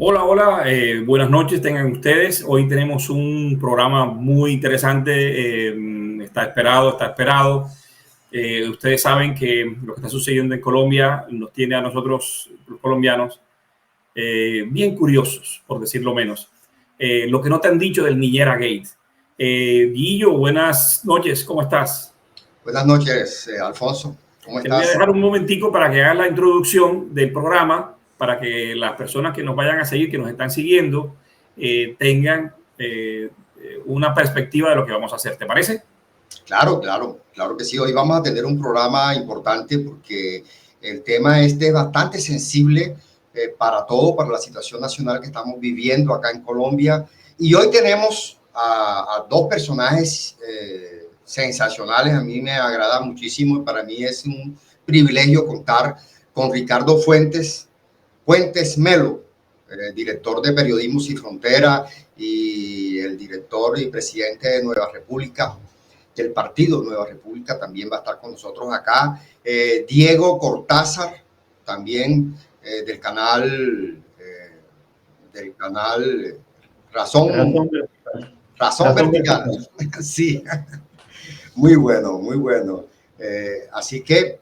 Hola, hola, buenas noches tengan ustedes. Hoy tenemos un programa muy interesante, está esperado, está esperado. Ustedes saben que lo que está sucediendo en Colombia nos tiene a nosotros, los colombianos, bien curiosos, por decirlo menos. Lo que no te han dicho del Niñera Gate. Guillo, buenas noches, ¿cómo estás? Buenas noches, Alfonso. ¿Cómo Te voy a estás? dejar un momentico para que hagas la introducción del programa, para que las personas que nos vayan a seguir, que nos están siguiendo, tengan una perspectiva de lo que vamos a hacer. ¿Te parece? Claro que sí. Hoy vamos a tener un programa importante porque el tema este es bastante sensible para todo, para la situación nacional que estamos viviendo acá en Colombia. Y hoy tenemos a dos personajes sensacionales. A mí me agrada muchísimo y para mí es un privilegio contar con Ricardo Fuentes Melo, director de Periodismo Sin Frontera y el director y presidente de Nueva República, del partido Nueva República, también va a estar con nosotros acá. Diego Cortázar, también del canal Razón, Razón vertical. Razón Razón Vertical. vertical. Sí, muy bueno, muy bueno. Así que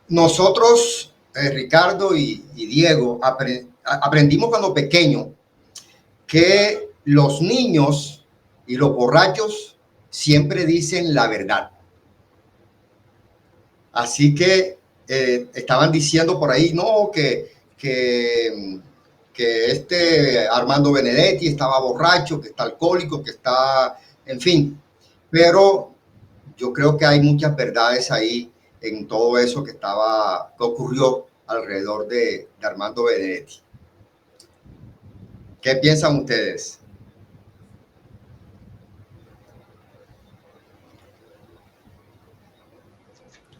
nosotros, Ricardo y Diego, aprendimos cuando pequeño que los niños y los borrachos siempre dicen la verdad. Así que estaban diciendo por ahí, no, que este Armando Benedetti estaba borracho, que está alcohólico, que está, en fin. Pero yo creo que hay muchas verdades ahí en todo eso que ocurrió alrededor de Armando Benedetti. ¿Qué piensan ustedes?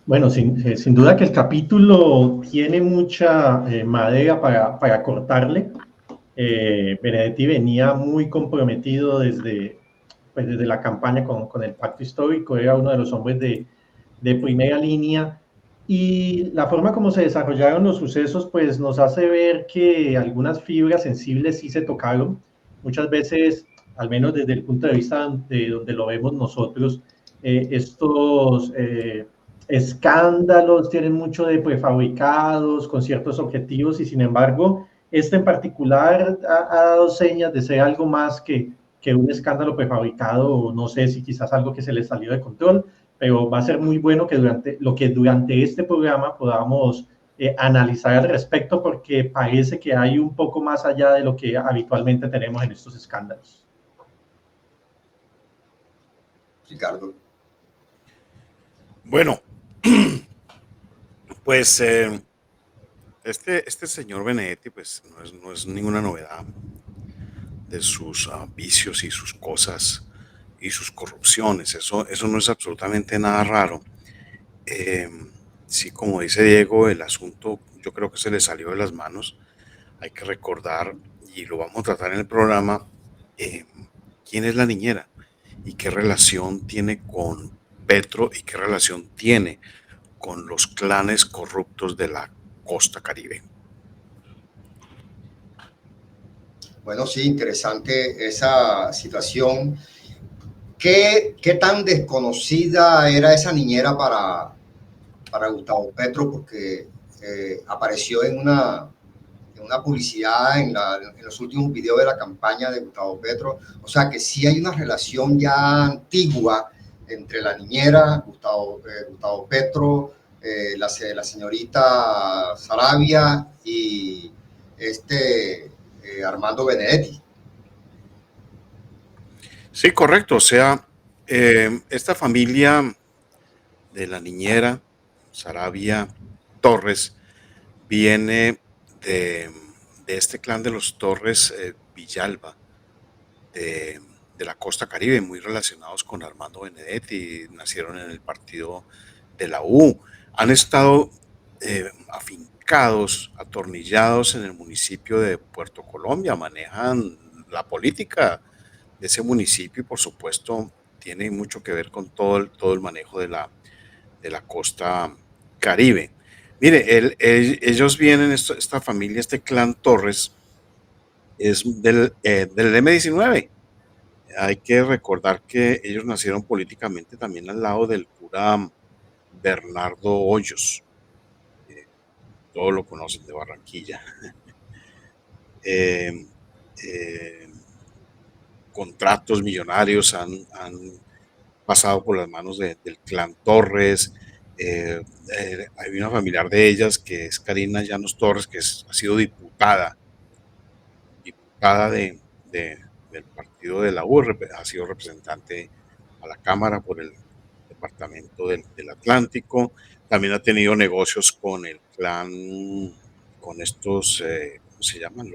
Bueno, sin duda que el capítulo tiene mucha madera para cortarle. Benedetti venía muy comprometido desde la campaña con el pacto histórico, era uno de los hombres de primera línea. Y la forma como se desarrollaron los sucesos, pues nos hace ver que algunas fibras sensibles sí se tocaron. Muchas veces, al menos desde el punto de vista de donde lo vemos nosotros, estos escándalos tienen mucho de prefabricados, con ciertos objetivos, y sin embargo, este en particular ha dado señas de ser algo más que un escándalo prefabricado, o no sé si quizás algo que se le salió de control, pero va a ser muy bueno que durante este programa podamos analizar al respecto, porque parece que hay un poco más allá de lo que habitualmente tenemos en estos escándalos. Ricardo. Bueno, pues este señor Benedetti pues no es ninguna novedad de sus vicios y sus cosas y sus corrupciones. Eso no es absolutamente nada raro. Eh, sí, como dice Diego, el asunto yo creo que se le salió de las manos. Hay que recordar, y lo vamos a tratar en el programa, eh, quién es la niñera y qué relación tiene con Petro y qué relación tiene con los clanes corruptos de la costa Caribe. Bueno, sí, interesante esa situación. ¿Qué tan desconocida era esa niñera para Gustavo Petro? Porque apareció en una publicidad en los últimos videos de la campaña de Gustavo Petro. O sea que sí hay una relación ya antigua entre la niñera, Gustavo Petro, la señorita Sarabia y Armando Benedetti. Sí, correcto. O sea, esta familia de la niñera Sarabia Torres viene de este clan de los Torres Villalba, de la costa Caribe, muy relacionados con Armando Benedetti, nacieron en el partido de la U, han estado afincados, atornillados en el municipio de Puerto Colombia, manejan la política de ese municipio y por supuesto tiene mucho que ver con todo el manejo de la costa Caribe. Mire, ellos vienen, esta familia, este clan Torres, es del M-19. Hay que recordar que ellos nacieron políticamente también al lado del cura Bernardo Hoyos. Todos lo conocen de Barranquilla. Eh, eh, Contratos millonarios han pasado por las manos del clan Torres. Hay una familiar de ellas que es Karina Llanos Torres, que ha sido diputada del partido de la U, ha sido representante a la Cámara por el departamento del Atlántico. También ha tenido negocios con el clan, con estos, ¿cómo se llaman?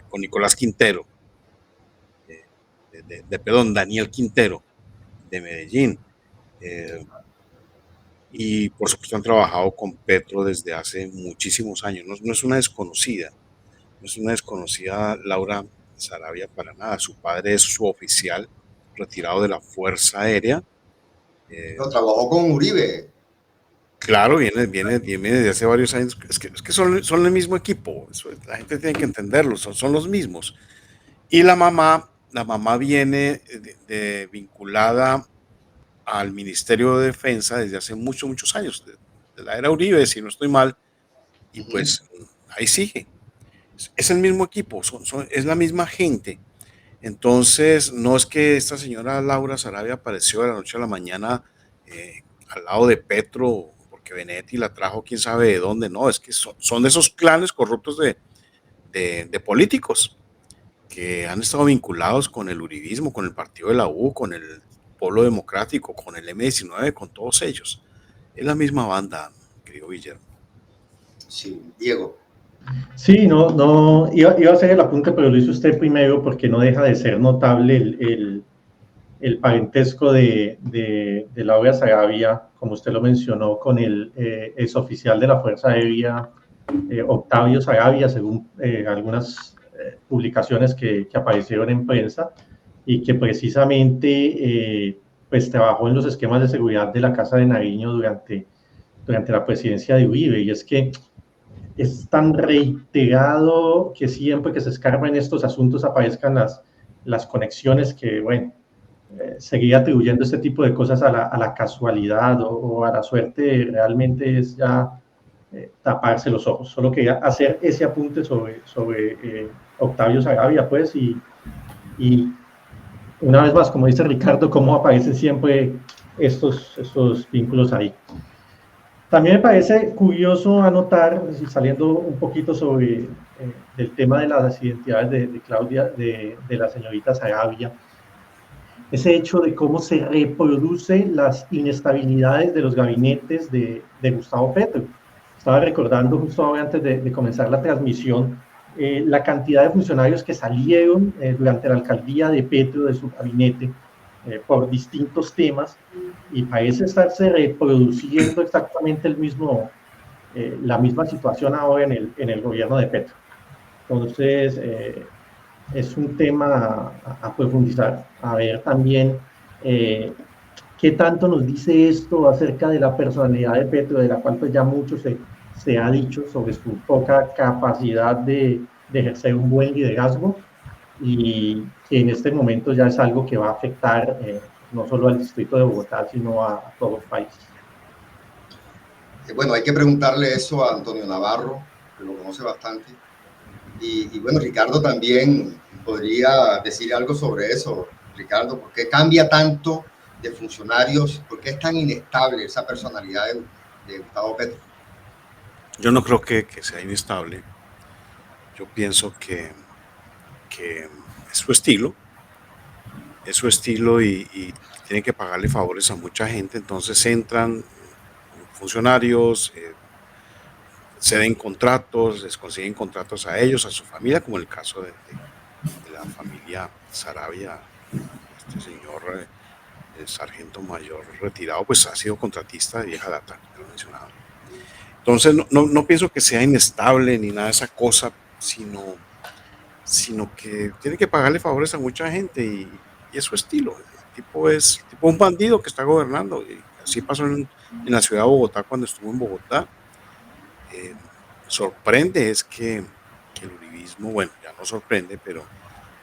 Con Nicolás Quintero, perdón, Daniel Quintero, de Medellín. Y por supuesto han trabajado con Petro desde hace muchísimos años. No es una desconocida, no es una desconocida Laura Sarabia para nada. Su padre es su oficial retirado de la Fuerza Aérea. No, trabajó con Uribe. Claro, viene desde hace varios años. Es que son el mismo equipo. La gente tiene que entenderlo, son los mismos. Y la mamá viene vinculada al Ministerio de Defensa desde hace muchos años, de la era Uribe, si no estoy mal, y pues ahí sigue. Es el mismo equipo, es la misma gente. Entonces, no es que esta señora Laura Sarabia apareció de la noche a la mañana al lado de Petro, porque Benedetti la trajo quién sabe de dónde, no, es que son de esos clanes corruptos de políticos que han estado vinculados con el uribismo, con el partido de la U, con el Polo Democrático, con el M-19, con todos ellos. Es la misma banda, querido Guillermo. Sí, Diego. Sí, no, iba a hacer el apunte, pero lo hizo usted primero porque no deja de ser notable el parentesco de Laura Sarabia, como usted lo mencionó, con el exoficial de la Fuerza Aérea, Octavio Sarabia, según algunas publicaciones que aparecieron en prensa, y que precisamente pues trabajó en los esquemas de seguridad de la Casa de Nariño durante la presidencia de Uribe. Y es que es tan reiterado que siempre que se escarba en estos asuntos aparezcan las conexiones que, bueno, seguir atribuyendo este tipo de cosas a la casualidad o a la suerte realmente es ya taparse los ojos. Solo quería hacer ese apunte sobre Octavio Sarabia, pues, y una vez más, como dice Ricardo, cómo aparecen siempre estos vínculos ahí. También me parece curioso anotar, saliendo un poquito sobre el tema de las identidades de Claudia, de la señorita Sarabia, ese hecho de cómo se reproducen las inestabilidades de los gabinetes de Gustavo Petro. Estaba recordando justo ahora antes de comenzar la transmisión la cantidad de funcionarios que salieron durante la alcaldía de Petro de su gabinete por distintos temas, y parece estarse reproduciendo exactamente la misma situación ahora en el gobierno de Petro. Entonces, es un tema a profundizar, a ver también qué tanto nos dice esto acerca de la personalidad de Petro, de la cual pues ya mucho se ha dicho sobre su poca capacidad de ejercer un buen liderazgo, y que en este momento ya es algo que va a afectar no solo al distrito de Bogotá, sino a todo el país. Bueno, hay que preguntarle eso a Antonio Navarro, que lo conoce bastante. Y bueno, Ricardo también podría decir algo sobre eso. Ricardo, ¿por qué cambia tanto de funcionarios? ¿Por qué es tan inestable esa personalidad de Gustavo Petro? Yo no creo que sea inestable. Yo pienso que es su estilo. Es su estilo y tiene que pagarle favores a mucha gente. Entonces entran funcionarios, ceden contratos, les consiguen contratos a ellos, a su familia, como el caso de la familia Sarabia. Este señor, el sargento mayor retirado, pues ha sido contratista de vieja data, ya lo mencionaba. Entonces no pienso que sea inestable ni nada de esa cosa, sino que tiene que pagarle favores a mucha gente y es su estilo. El tipo es un bandido que está gobernando. Y así pasó en la ciudad de Bogotá cuando estuvo en Bogotá. Sorprende es que que el uribismo, bueno, ya no sorprende, pero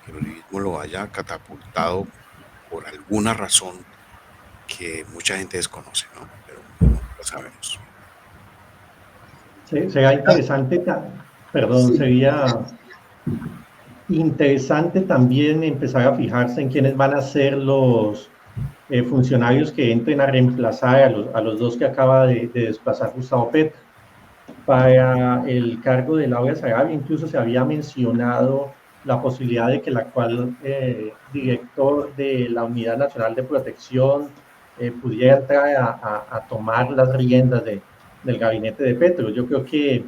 que el uribismo lo haya catapultado por alguna razón que mucha gente desconoce, ¿no? Pero lo sabemos. Sería interesante, perdón, Sí, sería interesante también empezar a fijarse en quiénes van a ser los funcionarios que entren a reemplazar a los dos que acaba de desplazar Gustavo Petro. Para el cargo de Laura Sarabia incluso se había mencionado la posibilidad de que el actual director de la Unidad Nacional de Protección pudiera entrar a tomar las riendas del gabinete de Petro. Yo creo que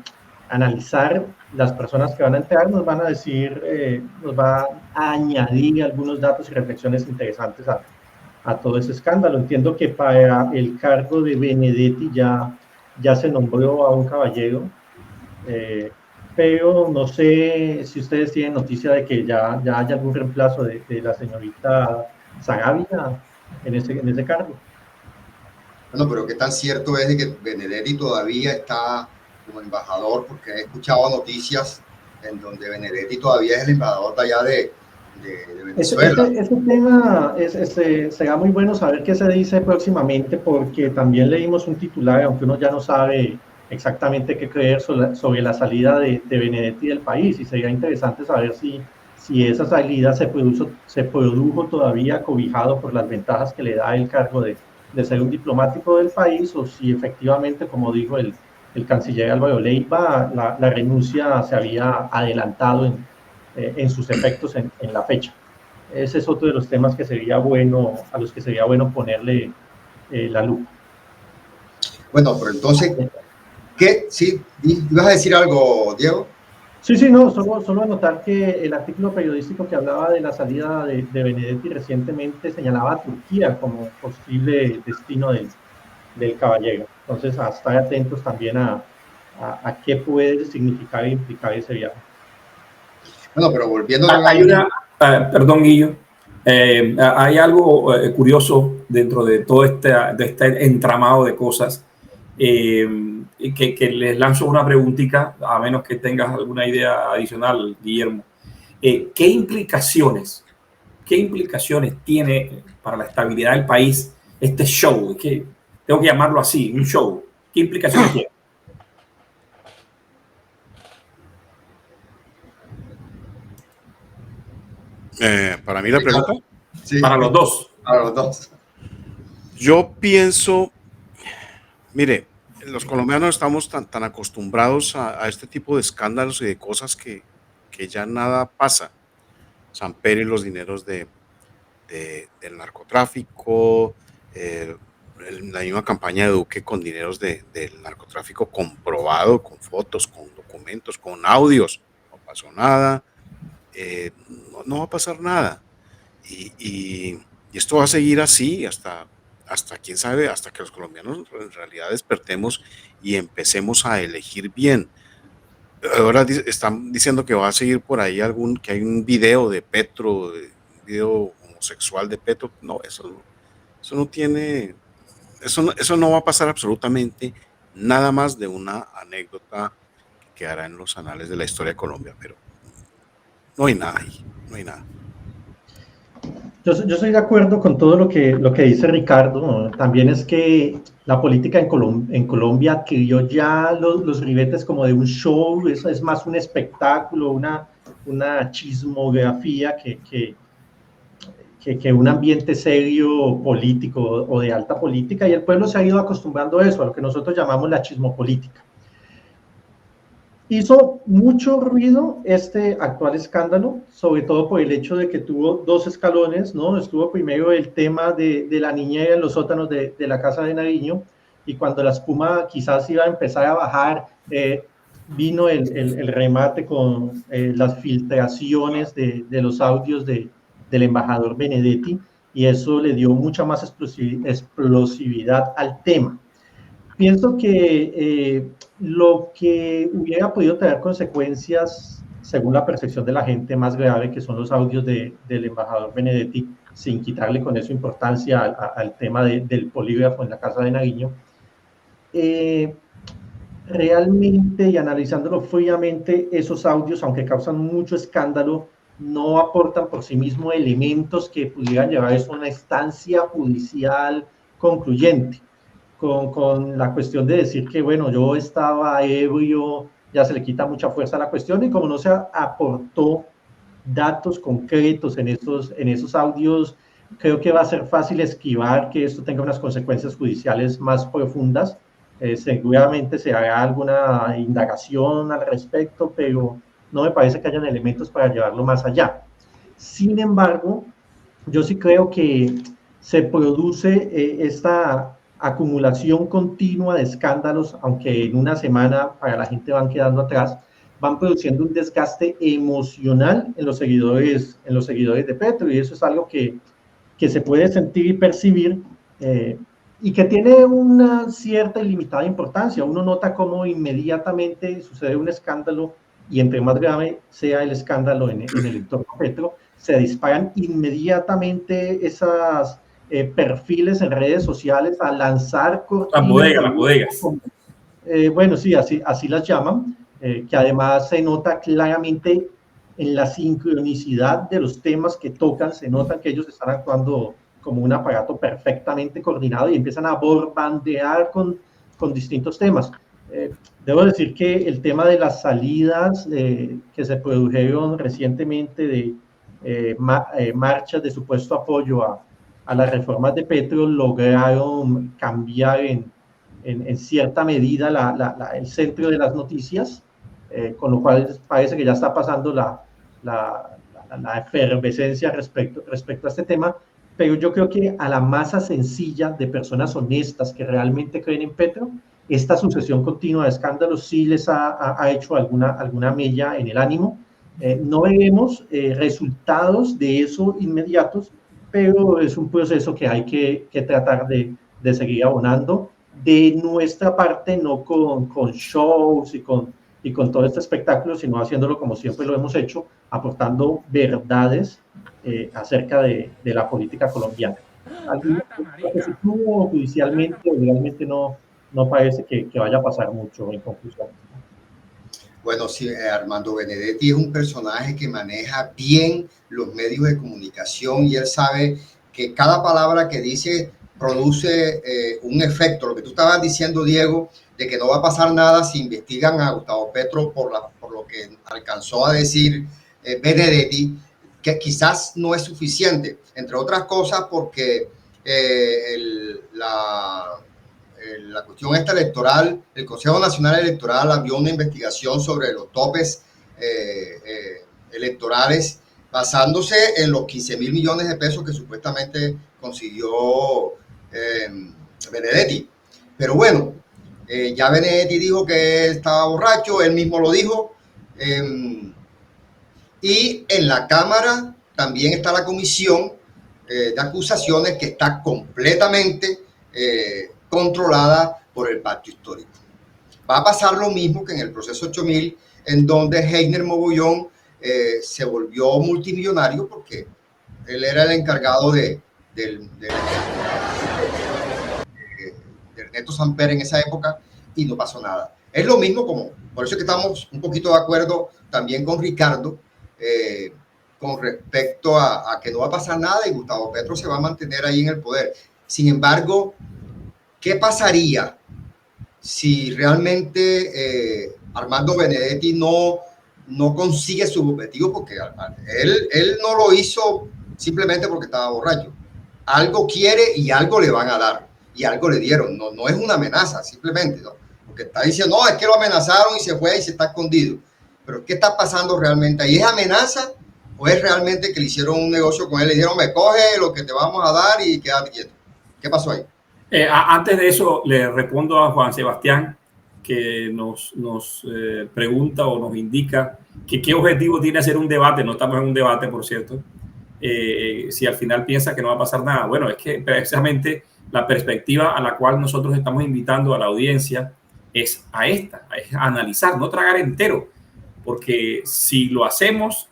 analizar las personas que van a entrar nos van a decir, nos va a añadir algunos datos y reflexiones interesantes a todo ese escándalo. Entiendo que para el cargo de Benedetti ya se nombró a un caballero, pero no sé si ustedes tienen noticia de que ya haya algún reemplazo de la señorita Sarabia en ese cargo. bueno, pero qué tan cierto es de que Benedetti todavía está como embajador, porque he escuchado noticias en donde Benedetti todavía es el embajador de allá de Venezuela. Ese tema será muy bueno saber qué se dice próximamente, porque también leímos un titular, aunque uno ya no sabe exactamente qué creer sobre la salida de Benedetti del país, y sería interesante saber si esa salida se produjo todavía cobijado por las ventajas que le da el cargo de ser un diplomático del país, o si efectivamente, como dijo el canciller Álvaro Leiva, la renuncia se había adelantado en sus efectos en la fecha. Ese es otro de los temas que sería bueno, a los que sería bueno ponerle la lupa. Bueno, pero entonces, ¿qué? Sí, ¿ibas a decir algo, Diego? Sí, no, solo anotar que el artículo periodístico que hablaba de la salida de Benedetti recientemente señalaba a Turquía como posible destino del caballero. Entonces, a estar atentos también a qué puede significar e implicar ese viaje. Bueno, pero volviendo Hay una, perdón, Guillo, hay algo curioso dentro de todo este entramado de cosas, que les lanzo una preguntita, a menos que tengas alguna idea adicional, Guillermo. ¿Qué implicaciones tiene para la estabilidad del país este show? Tengo que llamarlo así, un show. ¿Qué implicaciones tiene? Para mí la pregunta. Sí, Para los dos. para los dos. Yo pienso, mire, los colombianos estamos tan acostumbrados a este tipo de escándalos y de cosas que ya nada pasa. Samper y los dineros del narcotráfico, la misma campaña de Duque con dineros del narcotráfico comprobado, con fotos, con documentos, con audios. No pasó nada, no va a pasar nada. Y esto va a seguir así hasta quién sabe, hasta que los colombianos en realidad despertemos y empecemos a elegir bien. Ahora están diciendo que va a seguir por ahí que hay un video de Petro, un video homosexual de Petro. No, eso no tiene, eso no va a pasar absolutamente nada más de una anécdota que quedará en los anales de la historia de Colombia, pero no hay nada ahí, no hay nada. Yo estoy de acuerdo con todo lo que dice Ricardo, ¿no? También es que la política en Colombia adquirió ya los ribetes como de un show, es más un espectáculo, una chismografía que un ambiente serio político o de alta política, y el pueblo se ha ido acostumbrando a eso, a lo que nosotros llamamos la chismopolítica. Hizo mucho ruido este actual escándalo, sobre todo por el hecho de que tuvo dos escalones, ¿no? Estuvo primero el tema de la niñera en los sótanos de la casa de Nariño, y cuando la espuma quizás iba a empezar a bajar, vino el remate con las filtraciones de los audios del embajador Benedetti, y eso le dio mucha más explosividad al tema. Pienso que lo que hubiera podido tener consecuencias, según la percepción de la gente, más grave, que son los audios del embajador Benedetti, sin quitarle con eso importancia al tema del polígrafo en la casa de Nariño, realmente, y analizándolo fríamente, esos audios, aunque causan mucho escándalo, no aportan por sí mismos elementos que pudieran llevar eso a una instancia judicial concluyente. Con la cuestión de decir que, bueno, yo estaba ebrio, ya se le quita mucha fuerza a la cuestión, y como no se aportó datos concretos en esos audios, creo que va a ser fácil esquivar que esto tenga unas consecuencias judiciales más profundas. Seguramente se hará alguna indagación al respecto, pero no me parece que hayan elementos para llevarlo más allá. Sin embargo, yo sí creo que se produce esta acumulación continua de escándalos, aunque en una semana para la gente van quedando atrás, van produciendo un desgaste emocional en los seguidores de Petro, y eso es algo que se puede sentir y percibir, y que tiene una cierta y limitada importancia. Uno nota cómo inmediatamente sucede un escándalo, y entre más grave sea el escándalo en el entorno Petro, se disparan inmediatamente esas perfiles en redes sociales a lanzar cortinas. Las bodegas. Bueno, sí, así las llaman, que además se nota claramente en la sincronicidad de los temas que tocan. Se nota que ellos están actuando como un aparato perfectamente coordinado y empiezan a borbandear con distintos temas. Debo decir que el tema de las salidas que se produjeron recientemente de marchas de supuesto apoyo a las reformas de Petro lograron cambiar en cierta medida el centro de las noticias, con lo cual parece que ya está pasando la efervescencia respecto a este tema. Pero yo creo que a la masa sencilla de personas honestas que realmente creen en Petro, esta sucesión continua de escándalos sí les ha hecho alguna mella en el ánimo. No veremos resultados de eso inmediatos, pero es un proceso que hay que tratar de seguir abonando. De nuestra parte, no con shows y con todo este espectáculo, sino haciéndolo como siempre lo hemos hecho, aportando verdades acerca de la política colombiana. Judicialmente, legalmente no parece que vaya a pasar mucho en conclusión. Bueno, sí, Armando Benedetti es un personaje que maneja bien los medios de comunicación, y él sabe que cada palabra que dice produce un efecto. Lo que tú estabas diciendo, Diego, de que no va a pasar nada si investigan a Gustavo Petro por lo que alcanzó a decir Benedetti, que quizás no es suficiente, entre otras cosas porque la cuestión esta electoral, el Consejo Nacional Electoral abrió una investigación sobre los topes electorales, basándose en los 15,000 millones de pesos que supuestamente consiguió Benedetti. Pero bueno, ya Benedetti dijo que estaba borracho, él mismo lo dijo. Y en la Cámara también está la comisión de acusaciones, que está completamente controlada por el Pacto Histórico. Va a pasar lo mismo que en el proceso 8000, en donde Heiner Mogollón se volvió multimillonario porque él era el encargado de Ernesto Samper en esa época, y no pasó nada. Es lo mismo, por eso es que estamos un poquito de acuerdo también con Ricardo con respecto a que no va a pasar nada y Gustavo Petro se va a mantener ahí en el poder. Sin embargo, ¿qué pasaría si realmente Armando Benedetti no consigue su objetivo? Porque él no lo hizo simplemente porque estaba borracho. Algo quiere y algo le van a dar, y algo le dieron. No es una amenaza, simplemente, ¿no? Porque está diciendo, no, es que lo amenazaron y se fue y se está escondido. Pero ¿qué está pasando realmente ahí? ¿Es amenaza o es realmente que le hicieron un negocio con él? Le dijeron, me coge lo que te vamos a dar y quédate quieto. ¿Qué pasó ahí? Antes de eso, le respondo a Juan Sebastián, que nos pregunta o nos indica que qué objetivo tiene hacer un debate. No estamos en un debate, por cierto. Si al final piensa que no va a pasar nada. Bueno, es que precisamente la perspectiva a la cual nosotros estamos invitando a la audiencia es es analizar, no tragar entero. Porque si lo hacemos,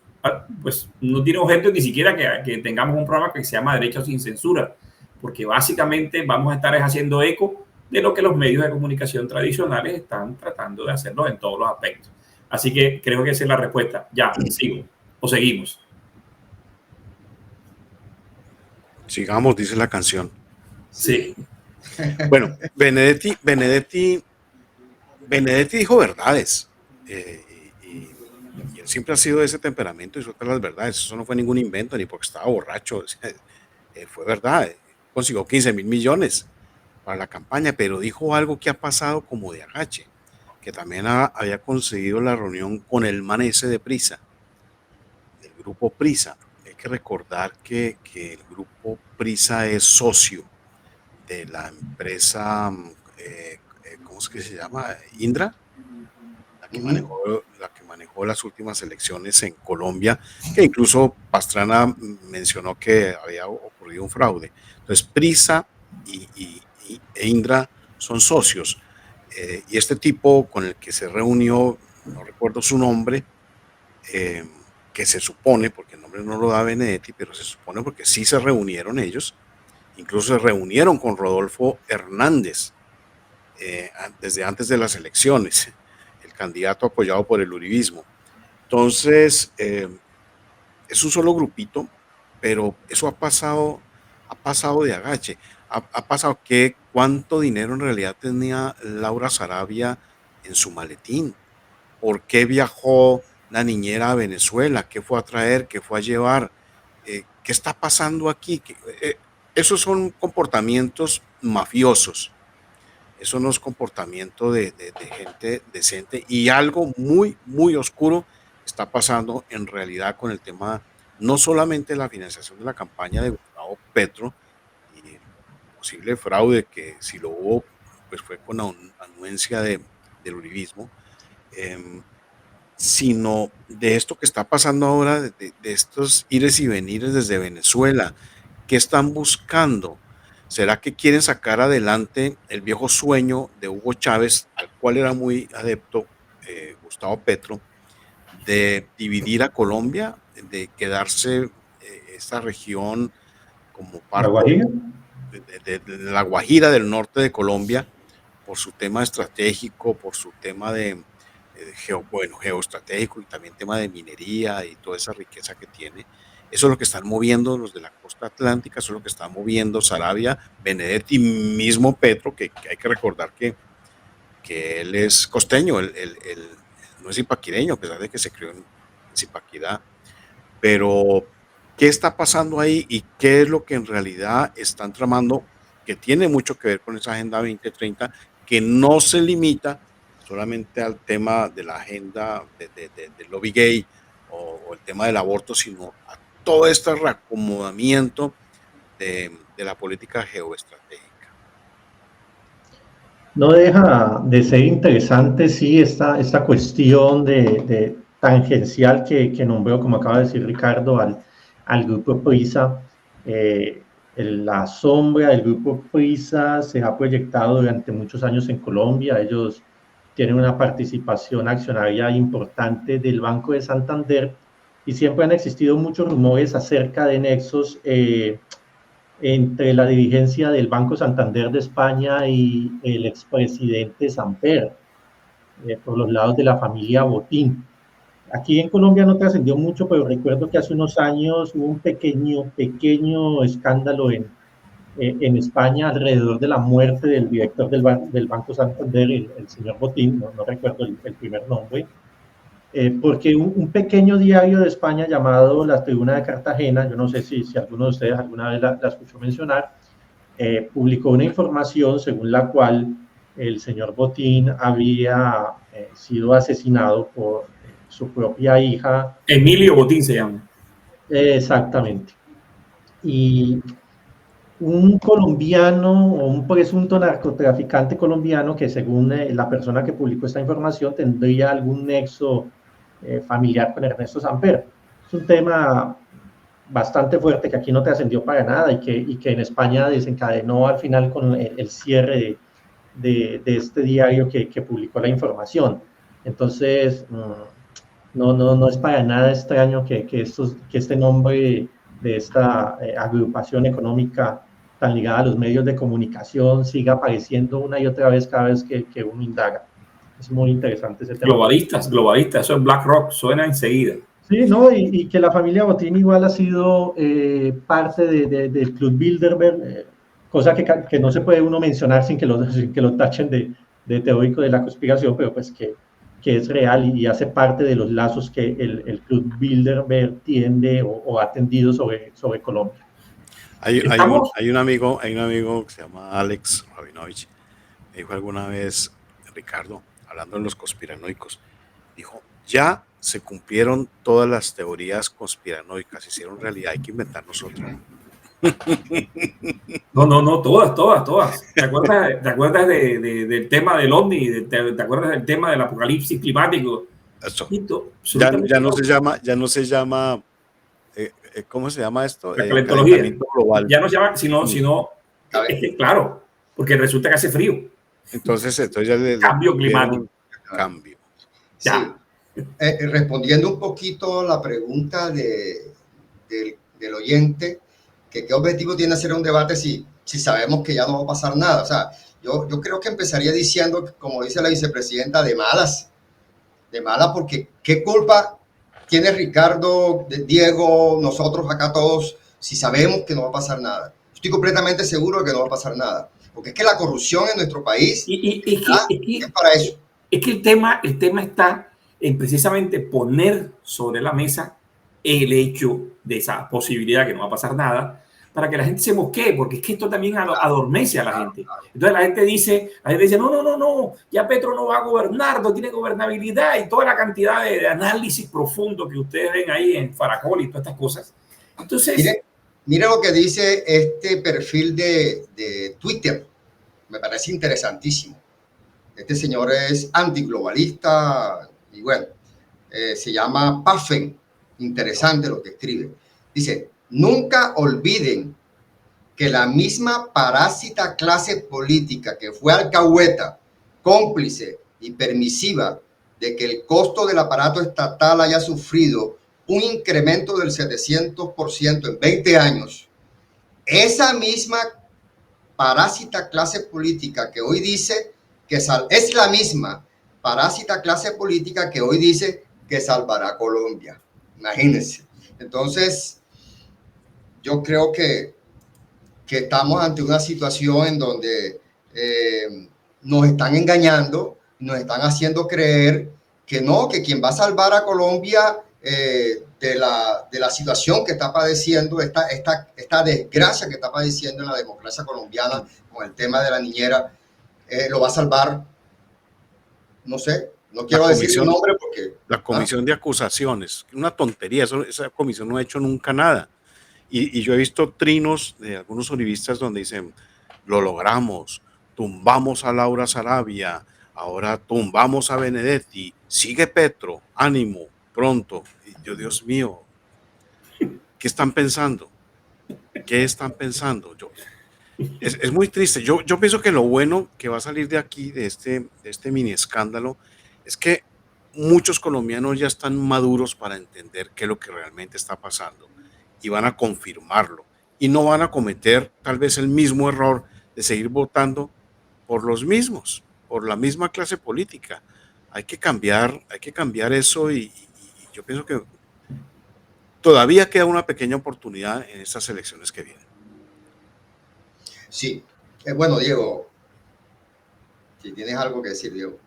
pues no tiene objeto ni siquiera que tengamos un programa que se llama Derecho sin Censura, porque básicamente vamos a estar haciendo eco de lo que los medios de comunicación tradicionales están tratando de hacerlo en todos los aspectos. Así que creo que esa es la respuesta. Ya, sigo o seguimos. Sigamos, dice la canción. Sí. Bueno, Benedetti dijo verdades. Y él siempre ha sido de ese temperamento y suelta las verdades. Eso no fue ningún invento, ni porque estaba borracho. Fue verdad. Consiguió 15.000 millones para la campaña, pero dijo algo que ha pasado como de agache, que también había conseguido la reunión con el man ese de Prisa, del grupo Prisa. Hay que recordar que el grupo Prisa es socio de la empresa, ¿cómo es que se llama? Indra, la que manejó las últimas elecciones en Colombia, que incluso Pastrana mencionó que había ocurrido un fraude. Entonces, Prisa e Indra son socios. Y este tipo con el que se reunió, no recuerdo su nombre, que se supone, porque el nombre no lo da Benedetti, pero se supone porque sí se reunieron ellos, incluso se reunieron con Rodolfo Hernández desde antes de las elecciones, el candidato apoyado por el uribismo. Entonces, es un solo grupito, pero eso ha pasado de agache. Ha pasado que cuánto dinero en realidad tenía Laura Sarabia en su maletín. ¿Por qué viajó la niñera a Venezuela? ¿Qué fue a traer? ¿Qué fue a llevar? ¿Qué está pasando aquí? Esos son comportamientos mafiosos. Eso no es comportamiento de gente decente, y algo muy, muy oscuro está pasando en realidad con el tema, no solamente la financiación de la campaña de Gustavo Petro y el posible fraude que si lo hubo, pues fue con anuencia del uribismo, sino de esto que está pasando ahora, de estos ires y venires desde Venezuela. ¿Qué están buscando? ¿Será que quieren sacar adelante el viejo sueño de Hugo Chávez, al cual era muy adepto Gustavo Petro, de dividir a Colombia, de quedarse esta región como ¿La parte Guajira? de la Guajira del norte de Colombia, por su tema estratégico, por su tema de geoestratégico, y también tema de minería y toda esa riqueza que tiene? Eso es lo que están moviendo los de la costa atlántica, eso es lo que está moviendo Sarabia, Benedetti, mismo Petro, que hay que recordar que él es costeño, él no es zipaquireño, a pesar de que se crió en Zipaquirá. Pero, ¿qué está pasando ahí y qué es lo que en realidad están tramando, que tiene mucho que ver con esa Agenda 2030, que no se limita solamente al tema de la agenda del lobby gay o el tema del aborto, sino a todo este reacomodamiento de la política geoestratégica? No deja de ser interesante, sí, esta cuestión de tangencial que nombró, como acaba de decir Ricardo, al grupo Prisa. La sombra del grupo Prisa se ha proyectado durante muchos años en Colombia. Ellos tienen una participación accionaria importante del Banco de Santander, y siempre han existido muchos rumores acerca de nexos entre la dirigencia del Banco Santander de España y el expresidente Samper, por los lados de la familia Botín. Aquí en Colombia no trascendió mucho, pero recuerdo que hace unos años hubo un pequeño escándalo en España alrededor de la muerte del director del Banco Santander, el señor Botín, no recuerdo el primer nombre, porque un pequeño diario de España llamado La Tribuna de Cartagena, yo no sé si alguno de ustedes alguna vez la escuchó mencionar, publicó una información según la cual el señor Botín había sido asesinado por su propia hija. Emilio Botín se llama. Exactamente. Y un colombiano o un presunto narcotraficante colombiano que, según la persona que publicó esta información, tendría algún nexo familiar con Ernesto Samper. Es un tema bastante fuerte que aquí no trascendió para nada y que en España desencadenó al final con el cierre de este diario que publicó la información. Entonces, no es para nada extraño que este nombre de esta agrupación económica tan ligada a los medios de comunicación siga apareciendo una y otra vez cada vez que uno indaga. Es muy interesante ese tema. Globalistas, eso es BlackRock, suena enseguida. Sí, ¿no? Y que la familia Botín igual ha sido parte del Club Bilderberg, cosa que no se puede uno mencionar sin que lo tachen de teórico de la conspiración, pero pues que es real y hace parte de los lazos que el Club Bilderberg tiende o ha tendido sobre Colombia. Hay un amigo que se llama Alex Rabinovich, me dijo alguna vez, Ricardo, hablando de los conspiranoicos, dijo, ya se cumplieron todas las teorías conspiranoicas, hicieron realidad, hay que inventarnos otra. No, todas. ¿Te acuerdas del tema del OVNI? ¿Te acuerdas del tema del apocalipsis climático? Eso. Ya no se llama, ¿cómo se llama esto? Calentamiento global. Ya no se llama, sino es que, claro, porque resulta que hace frío. Entonces ya cambio climático. Cambio. Sí. Respondiendo un poquito la pregunta del oyente, que qué objetivo tiene hacer un debate si sabemos que ya no va a pasar nada. O sea, yo creo que empezaría diciendo, como dice la vicepresidenta, de malas, porque qué culpa tiene Ricardo, Diego, nosotros acá todos, si sabemos que no va a pasar nada. Estoy completamente seguro de que no va a pasar nada, porque es que la corrupción en nuestro país es para eso. Es que el tema está en precisamente poner sobre la mesa el hecho de esa posibilidad que no va a pasar nada, para que la gente se mosquee, porque es que esto también adormece a la gente. Entonces la gente dice, no, ya Petro no va a gobernar, no tiene gobernabilidad, y toda la cantidad de análisis profundo que ustedes ven ahí en Faracol y todas estas cosas. Entonces, mire lo que dice este perfil de Twitter, me parece interesantísimo. Este señor es antiglobalista y bueno, se llama Paffen. Interesante lo que escribe. Dice, nunca olviden que la misma parásita clase política que fue alcahueta, cómplice y permisiva de que el costo del aparato estatal haya sufrido un incremento del 700% en 20 años, esa misma parásita clase política que hoy dice que es la misma parásita clase política que hoy dice que salvará a Colombia. Imagínense. Entonces, yo creo que estamos ante una situación en donde nos están engañando, nos están haciendo creer que no, que quien va a salvar a Colombia de la situación que está padeciendo, esta desgracia que está padeciendo en la democracia colombiana con el tema de la niñera, lo va a salvar, no sé, no quiero decir su nombre porque... La comisión de acusaciones, una tontería, esa comisión no ha hecho nunca nada. Y yo he visto trinos de algunos uribistas donde dicen, lo logramos, tumbamos a Laura Sarabia, ahora tumbamos a Benedetti, sigue Petro, ánimo, pronto. Y yo, Dios mío, ¿qué están pensando? ¿Qué están pensando? Es muy triste. Yo pienso que lo bueno que va a salir de aquí, de este mini escándalo, es que muchos colombianos ya están maduros para entender qué es lo que realmente está pasando y van a confirmarlo y no van a cometer tal vez el mismo error de seguir votando por los mismos, por la misma clase política. Hay que cambiar eso y yo pienso que todavía queda una pequeña oportunidad en estas elecciones que vienen. Sí. Bueno, Diego, si tienes algo que decir, Diego.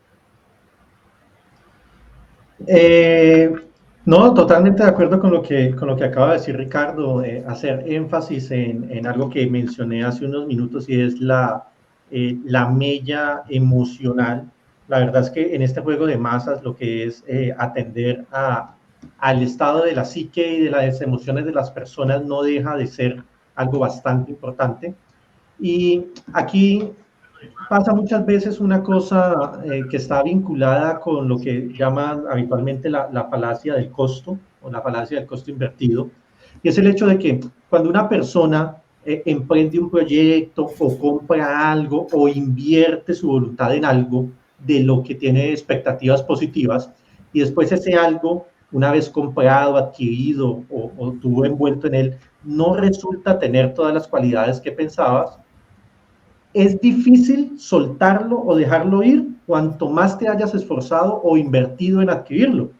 No, totalmente de acuerdo con lo que acaba de decir Ricardo, hacer énfasis en algo que mencioné hace unos minutos y es la mella emocional. La verdad es que en este juego de masas lo que es atender al estado de la psique y de las emociones de las personas no deja de ser algo bastante importante. Y aquí pasa muchas veces una cosa que está vinculada con lo que llaman habitualmente la falacia del costo o la falacia del costo invertido, y es el hecho de que cuando una persona emprende un proyecto o compra algo o invierte su voluntad en algo de lo que tiene expectativas positivas y después ese algo, una vez comprado, adquirido o tuvo envuelto en él, no resulta tener todas las cualidades que pensabas, es difícil soltarlo o dejarlo ir cuanto más te hayas esforzado o invertido en adquirirlo,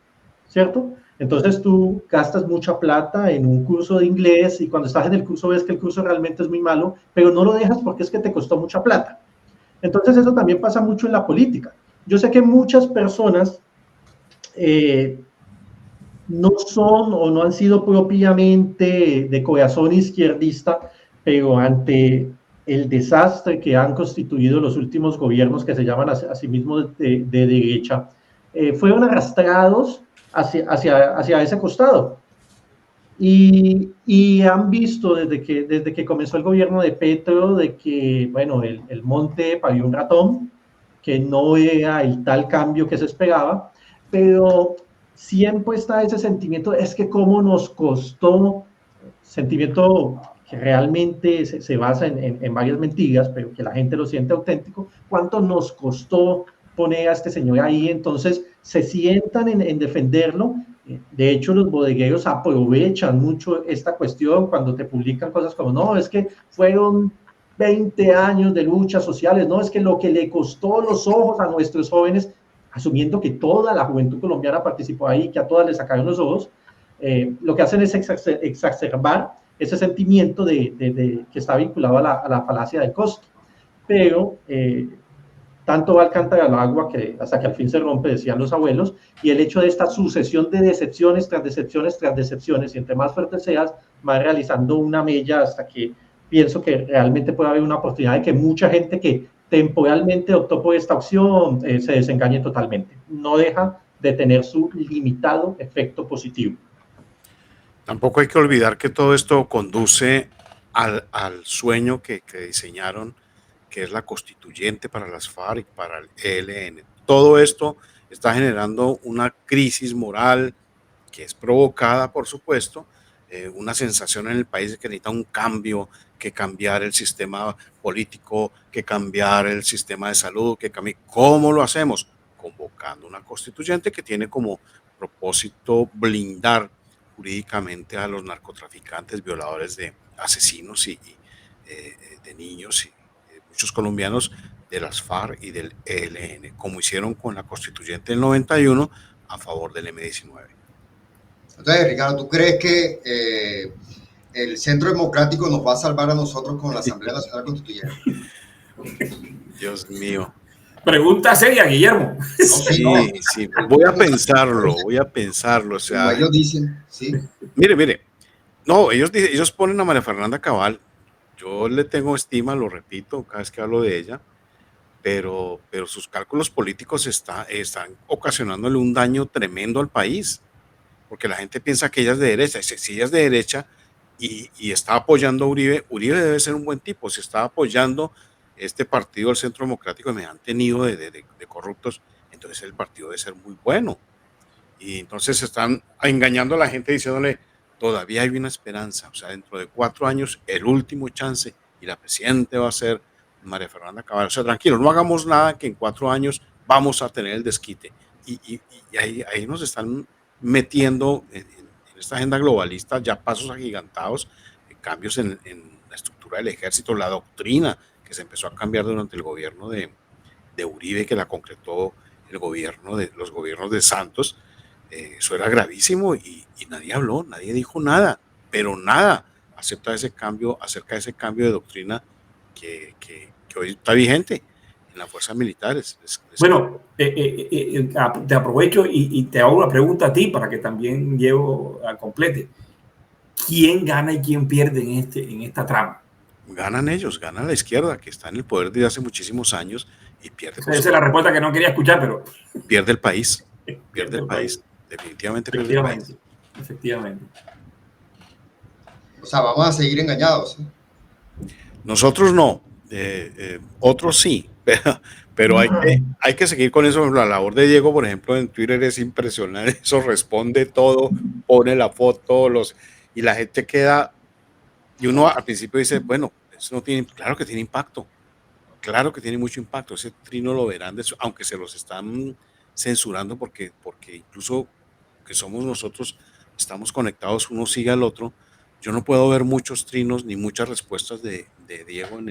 ¿cierto? Entonces tú gastas mucha plata en un curso de inglés y cuando estás en el curso ves que el curso realmente es muy malo, pero no lo dejas porque es que te costó mucha plata. Entonces eso también pasa mucho en la política. Yo sé que muchas personas no son o no han sido propiamente de corazón izquierdista, pero ante el desastre que han constituido los últimos gobiernos que se llaman a sí mismos de derecha, fueron arrastrados hacia ese costado. Y han visto desde que comenzó el gobierno de Petro de que, bueno, el monte parió un ratón, que no era el tal cambio que se esperaba, pero siempre está ese sentimiento, es que cómo nos costó, sentimiento que realmente se basa en varias mentiras, pero que la gente lo siente auténtico, cuánto nos costó poner a este señor ahí, entonces se sientan en defenderlo. De hecho, los bodegueros aprovechan mucho esta cuestión cuando te publican cosas como, no, es que fueron 20 años de luchas sociales, no, es que lo que le costó los ojos a nuestros jóvenes, asumiendo que toda la juventud colombiana participó ahí, que a todas les sacaron los ojos, lo que hacen es exacerbar ese sentimiento que está vinculado a la falacia del costo. Pero tanto va el cántaro al agua que hasta que al fin se rompe, decían los abuelos, y el hecho de esta sucesión de decepciones tras decepciones tras decepciones, y entre más fuerte seas, más realizando una mella hasta que pienso que realmente puede haber una oportunidad de que mucha gente que temporalmente optó por esta opción se desengañe totalmente. No deja de tener su limitado efecto positivo. Tampoco hay que olvidar que todo esto conduce al sueño que diseñaron, que es la constituyente para las FARC y para el ELN. Todo esto está generando una crisis moral que es provocada, por supuesto, una sensación en el país de que necesita un cambio, que cambiar el sistema político, que cambiar el sistema de salud, que cambiar. ¿Cómo lo hacemos? Convocando una constituyente que tiene como propósito blindar jurídicamente a los narcotraficantes, violadores de asesinos y de niños y muchos colombianos de las FARC y del ELN, como hicieron con la constituyente del 91 a favor del M-19. Entonces, Ricardo, ¿tú crees que el Centro Democrático nos va a salvar a nosotros con la Asamblea Nacional Constituyente? Dios mío. Pregunta seria, Guillermo. Sí, sí, voy a pensarlo. O sea, como ellos dicen, sí. Mire. No, ellos ponen a María Fernanda Cabal. Yo le tengo estima, lo repito, cada vez que hablo de ella, pero sus cálculos políticos están ocasionándole un daño tremendo al país, porque la gente piensa que ella es de derecha. Si ella es de derecha y está apoyando a Uribe debe ser un buen tipo. Si está apoyando este partido del Centro Democrático, me han tenido de corruptos, entonces el partido debe ser muy bueno. Y entonces están engañando a la gente diciéndole, todavía hay una esperanza, o sea, dentro de 4 años, el último chance, y la presidenta va a ser María Fernanda Cabal. O sea, tranquilo, no hagamos nada, que en 4 años vamos a tener el desquite. Y ahí nos están metiendo en esta agenda globalista ya pasos agigantados, cambios en la estructura del ejército, la doctrina que se empezó a cambiar durante el gobierno de Uribe, que la concretó los gobiernos de Santos. Eso era gravísimo y nadie habló, nadie dijo nada, pero nada acerca de ese cambio de doctrina que hoy está vigente en las fuerzas militares. Bueno, te aprovecho y te hago una pregunta a ti para que también llevo al complete. ¿Quién gana y quién pierde en esta trama? Ganan ellos, gana la izquierda, que está en el poder desde hace muchísimos años y pierde. Esa es la respuesta que no quería escuchar, pero... Pierde el país, pierde el país. Definitivamente pierde el país. Efectivamente. O sea, vamos a seguir engañados. Nosotros no, otros sí, pero hay que seguir con eso. La labor de Diego, por ejemplo, en Twitter es impresionante. Eso responde todo, pone la foto, y la gente queda. Y uno al principio dice, bueno, eso no tiene, claro que tiene impacto, claro que tiene mucho impacto. Ese trino lo verán, aunque se los están censurando porque incluso que somos nosotros, estamos conectados, uno sigue al otro. yo no puedo ver muchos trinos ni muchas respuestas de Diego en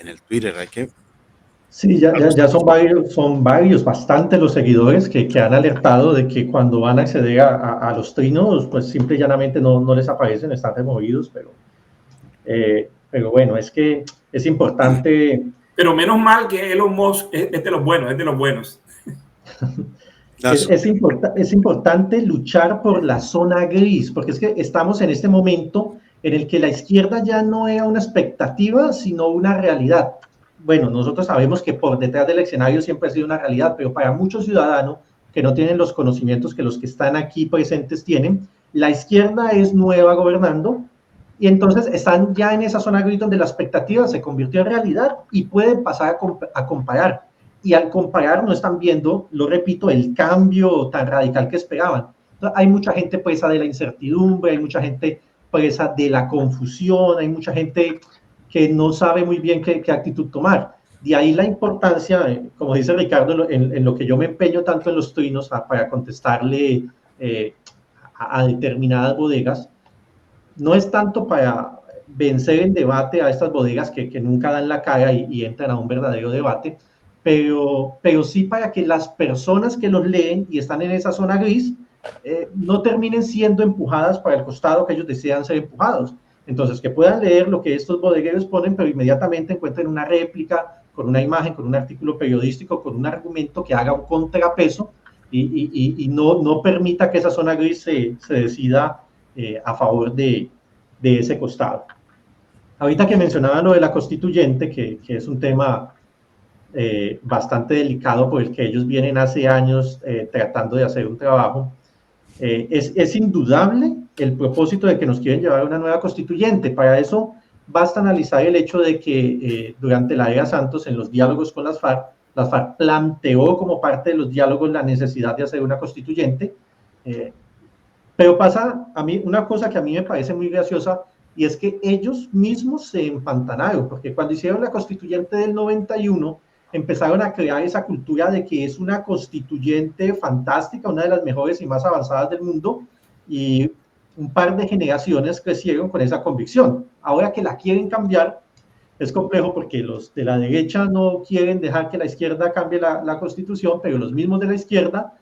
el Twitter. Hay que... Sí, ya son varios, bastante los seguidores que han alertado de que cuando van a acceder a los trinos, pues simple y llanamente no les aparecen, están removidos, pero bueno, es que es importante. Pero menos mal que Elon Musk es de los buenos, es de los buenos. Es importante luchar por la zona gris, porque es que estamos en este momento en el que la izquierda ya no era una expectativa, sino una realidad. Bueno, nosotros sabemos que por detrás del escenario siempre ha sido una realidad, pero para muchos ciudadanos que no tienen los conocimientos que los que están aquí presentes tienen, la izquierda es nueva gobernando y entonces están ya en esa zona gris donde la expectativa se convirtió en realidad y pueden pasar a comparar. Y al comparar no están viendo, lo repito, el cambio tan radical que esperaban. Entonces, hay mucha gente presa de la incertidumbre, hay mucha gente presa de la confusión, hay mucha gente que no sabe muy bien qué actitud tomar. De ahí la importancia, como dice Ricardo, en lo que yo me empeño tanto en los trinos para contestarle a determinadas bodegas, no es tanto para vencer en debate a estas bodegas que nunca dan la cara y entran a un verdadero debate, pero sí para que las personas que los leen y están en esa zona gris no terminen siendo empujadas para el costado que ellos desean ser empujados. Entonces, que puedan leer lo que estos bodegueros ponen, pero inmediatamente encuentren una réplica, con una imagen, con un artículo periodístico, con un argumento que haga un contrapeso y no permita que esa zona gris se decida a favor de ese costado. Ahorita que mencionaba lo de la constituyente, que es un tema bastante delicado por el que ellos vienen hace años tratando de hacer un trabajo, es indudable el propósito de que nos quieren llevar a una nueva constituyente. Para eso basta analizar el hecho de que durante la era Santos, en los diálogos con las FARC planteó como parte de los diálogos la necesidad de hacer una constituyente, pero pasa a mí una cosa que a mí me parece muy graciosa, y es que ellos mismos se empantanaron, porque cuando hicieron la constituyente del 91, empezaron a crear esa cultura de que es una constituyente fantástica, una de las mejores y más avanzadas del mundo, y un par de generaciones crecieron con esa convicción. Ahora que la quieren cambiar, es complejo porque los de la derecha no quieren dejar que la izquierda cambie la constitución, pero los mismos de la izquierda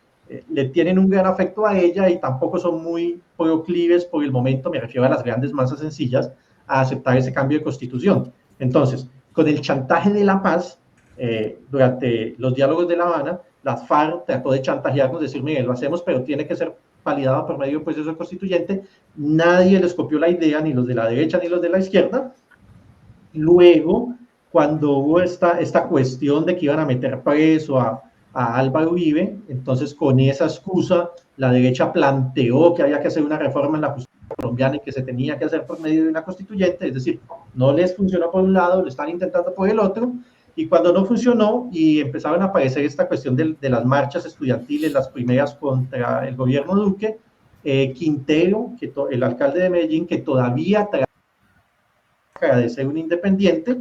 le tienen un gran afecto a ella y tampoco son muy proclives por el momento, me refiero a las grandes masas sencillas, a aceptar ese cambio de constitución. Entonces, con el chantaje de la paz, durante los diálogos de La Habana, las FARC trató de chantajearnos, decir, mire, lo hacemos, pero tiene que ser validado por medio de un proceso constituyente. Nadie les copió la idea, ni los de la derecha ni los de la izquierda. Luego, cuando hubo esta cuestión de que iban a meter preso a Álvaro Uribe, entonces con esa excusa la derecha planteó que había que hacer una reforma en la justicia colombiana y que se tenía que hacer por medio de una constituyente, es decir, no les funcionó por un lado, lo están intentando por el otro, y cuando no funcionó y empezaron a aparecer esta cuestión de las marchas estudiantiles, las primeras contra el gobierno Duque, Quintero, el alcalde de Medellín, que todavía trata de ser un independiente,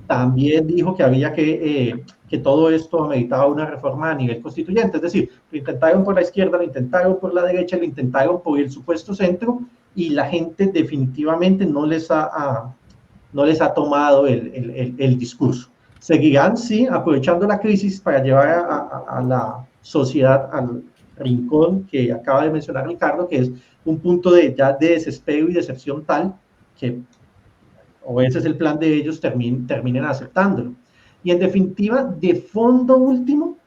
también dijo que había que todo esto ameritaba una reforma a nivel constituyente, es decir, lo intentaron por la izquierda, lo intentaron por la derecha, lo intentaron por el supuesto centro, y la gente definitivamente no les ha tomado el discurso. Seguirán, sí, aprovechando la crisis para llevar a la sociedad al rincón que acaba de mencionar Ricardo, que es un punto ya de desespero y decepción tal que, o ese es el plan de ellos, terminen aceptándolo. Y en definitiva, de fondo último,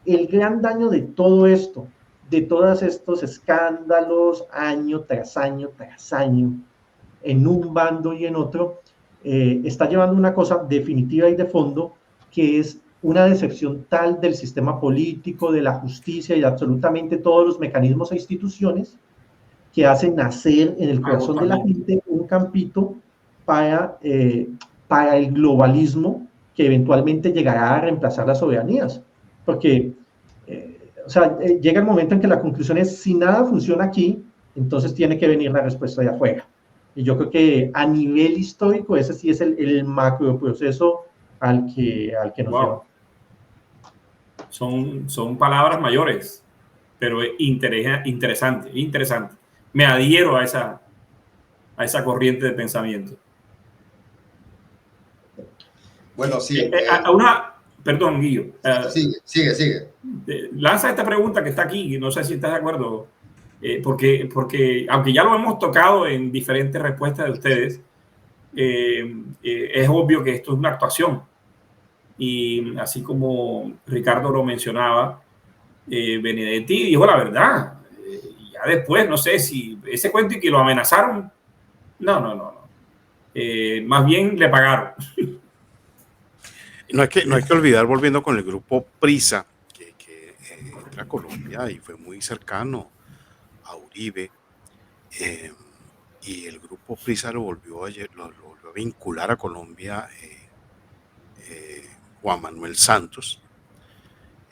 el gran daño de todo esto, de todos estos escándalos, año tras año tras año, en un bando y en otro, está llevando una cosa definitiva y de fondo, que es una decepción tal del sistema político, de la justicia y de absolutamente todos los mecanismos e instituciones que hacen nacer en el corazón de la gente un campito para el globalismo que eventualmente llegará a reemplazar las soberanías. Porque llega el momento en que la conclusión es, si nada funciona aquí, entonces tiene que venir la respuesta de afuera. Y yo creo que a nivel histórico ese sí es el macro proceso al que nos lleva. Son palabras mayores, pero interesante. Me adhiero a esa a esa corriente de pensamiento. Bueno, sí. Perdón, Guillo. Sigue. Lanza esta pregunta que está aquí, no sé si estás de acuerdo, porque aunque ya lo hemos tocado en diferentes respuestas de ustedes, es obvio que esto es una actuación. Y así como Ricardo lo mencionaba, Benedetti dijo la verdad. Ya después, no sé si ese cuento y que lo amenazaron, no. Más bien le pagaron. No hay que olvidar, volviendo con el grupo Prisa, que entra a Colombia y fue muy cercano a Uribe, y el grupo Prisa lo volvió a vincular a Colombia Juan Manuel Santos.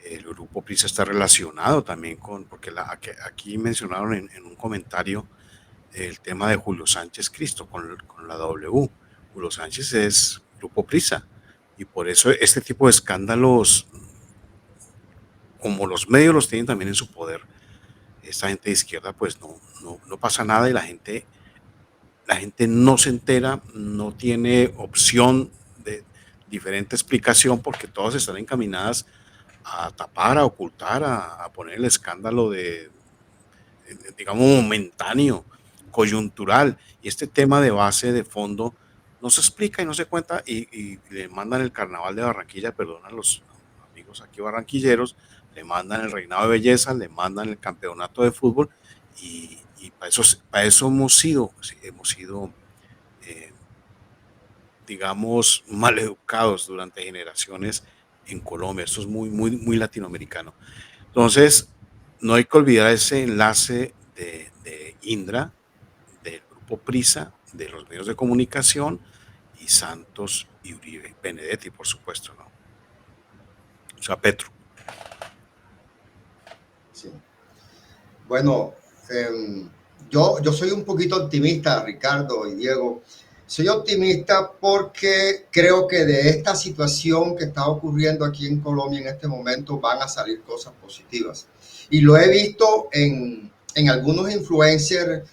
El grupo Prisa está relacionado también porque aquí mencionaron en un comentario el tema de Julio Sánchez Cristo con la W. Julio Sánchez es grupo Prisa, y por eso este tipo de escándalos, como los medios los tienen también en su poder, esta gente de izquierda pues no pasa nada, y la gente no se entera, no tiene opción de diferente explicación, porque todas están encaminadas a tapar, a ocultar, a poner el escándalo digamos, momentáneo, coyuntural, y este tema de base, de fondo, no se explica y no se cuenta, y le mandan el Carnaval de Barranquilla, perdón a los amigos aquí barranquilleros, le mandan el Reinado de Belleza, le mandan el Campeonato de Fútbol, y para eso hemos sido digamos, maleducados durante generaciones en Colombia. Esto es muy latinoamericano. Entonces, no hay que olvidar ese enlace de Indra, del grupo Prisa, de los medios de comunicación, y Santos y Uribe, Benedetti, por supuesto, ¿no? O sea, Petro. Sí. Bueno, yo soy un poquito optimista, Ricardo y Diego. Soy optimista porque creo que de esta situación que está ocurriendo aquí en Colombia en este momento van a salir cosas positivas. Y lo he visto en algunos influencers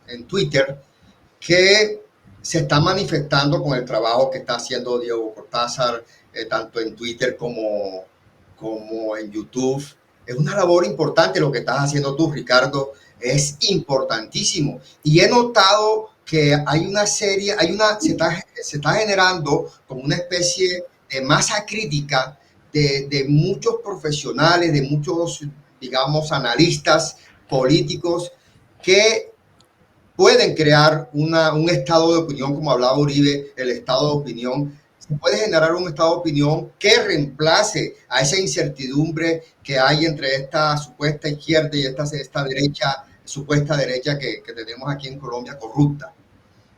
en Twitter que se están manifestando con el trabajo que está haciendo Diego Cortázar, tanto en Twitter como en YouTube. Es una labor importante lo que estás haciendo tú, Ricardo. Es importantísimo. Y he notado que hay una serie, se está generando como una especie de masa crítica de muchos profesionales, de muchos, digamos, analistas políticos que pueden crear un estado de opinión, como hablaba Uribe, el estado de opinión. Se puede generar un estado de opinión que reemplace a esa incertidumbre que hay entre esta supuesta izquierda y esta derecha, supuesta derecha que tenemos aquí en Colombia, corrupta.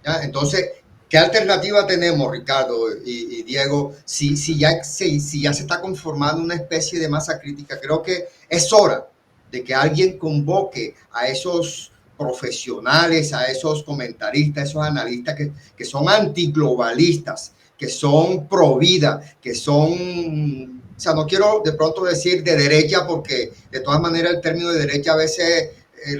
¿Ya? Entonces, ¿qué alternativa tenemos, Ricardo y Diego? Si ya se está conformando una especie de masa crítica, creo que es hora de que alguien convoque a esos profesionales, a esos comentaristas, esos analistas que son antiglobalistas, que son pro vida, que son, o sea, no quiero de pronto decir de derecha, porque de todas maneras el término de derecha a veces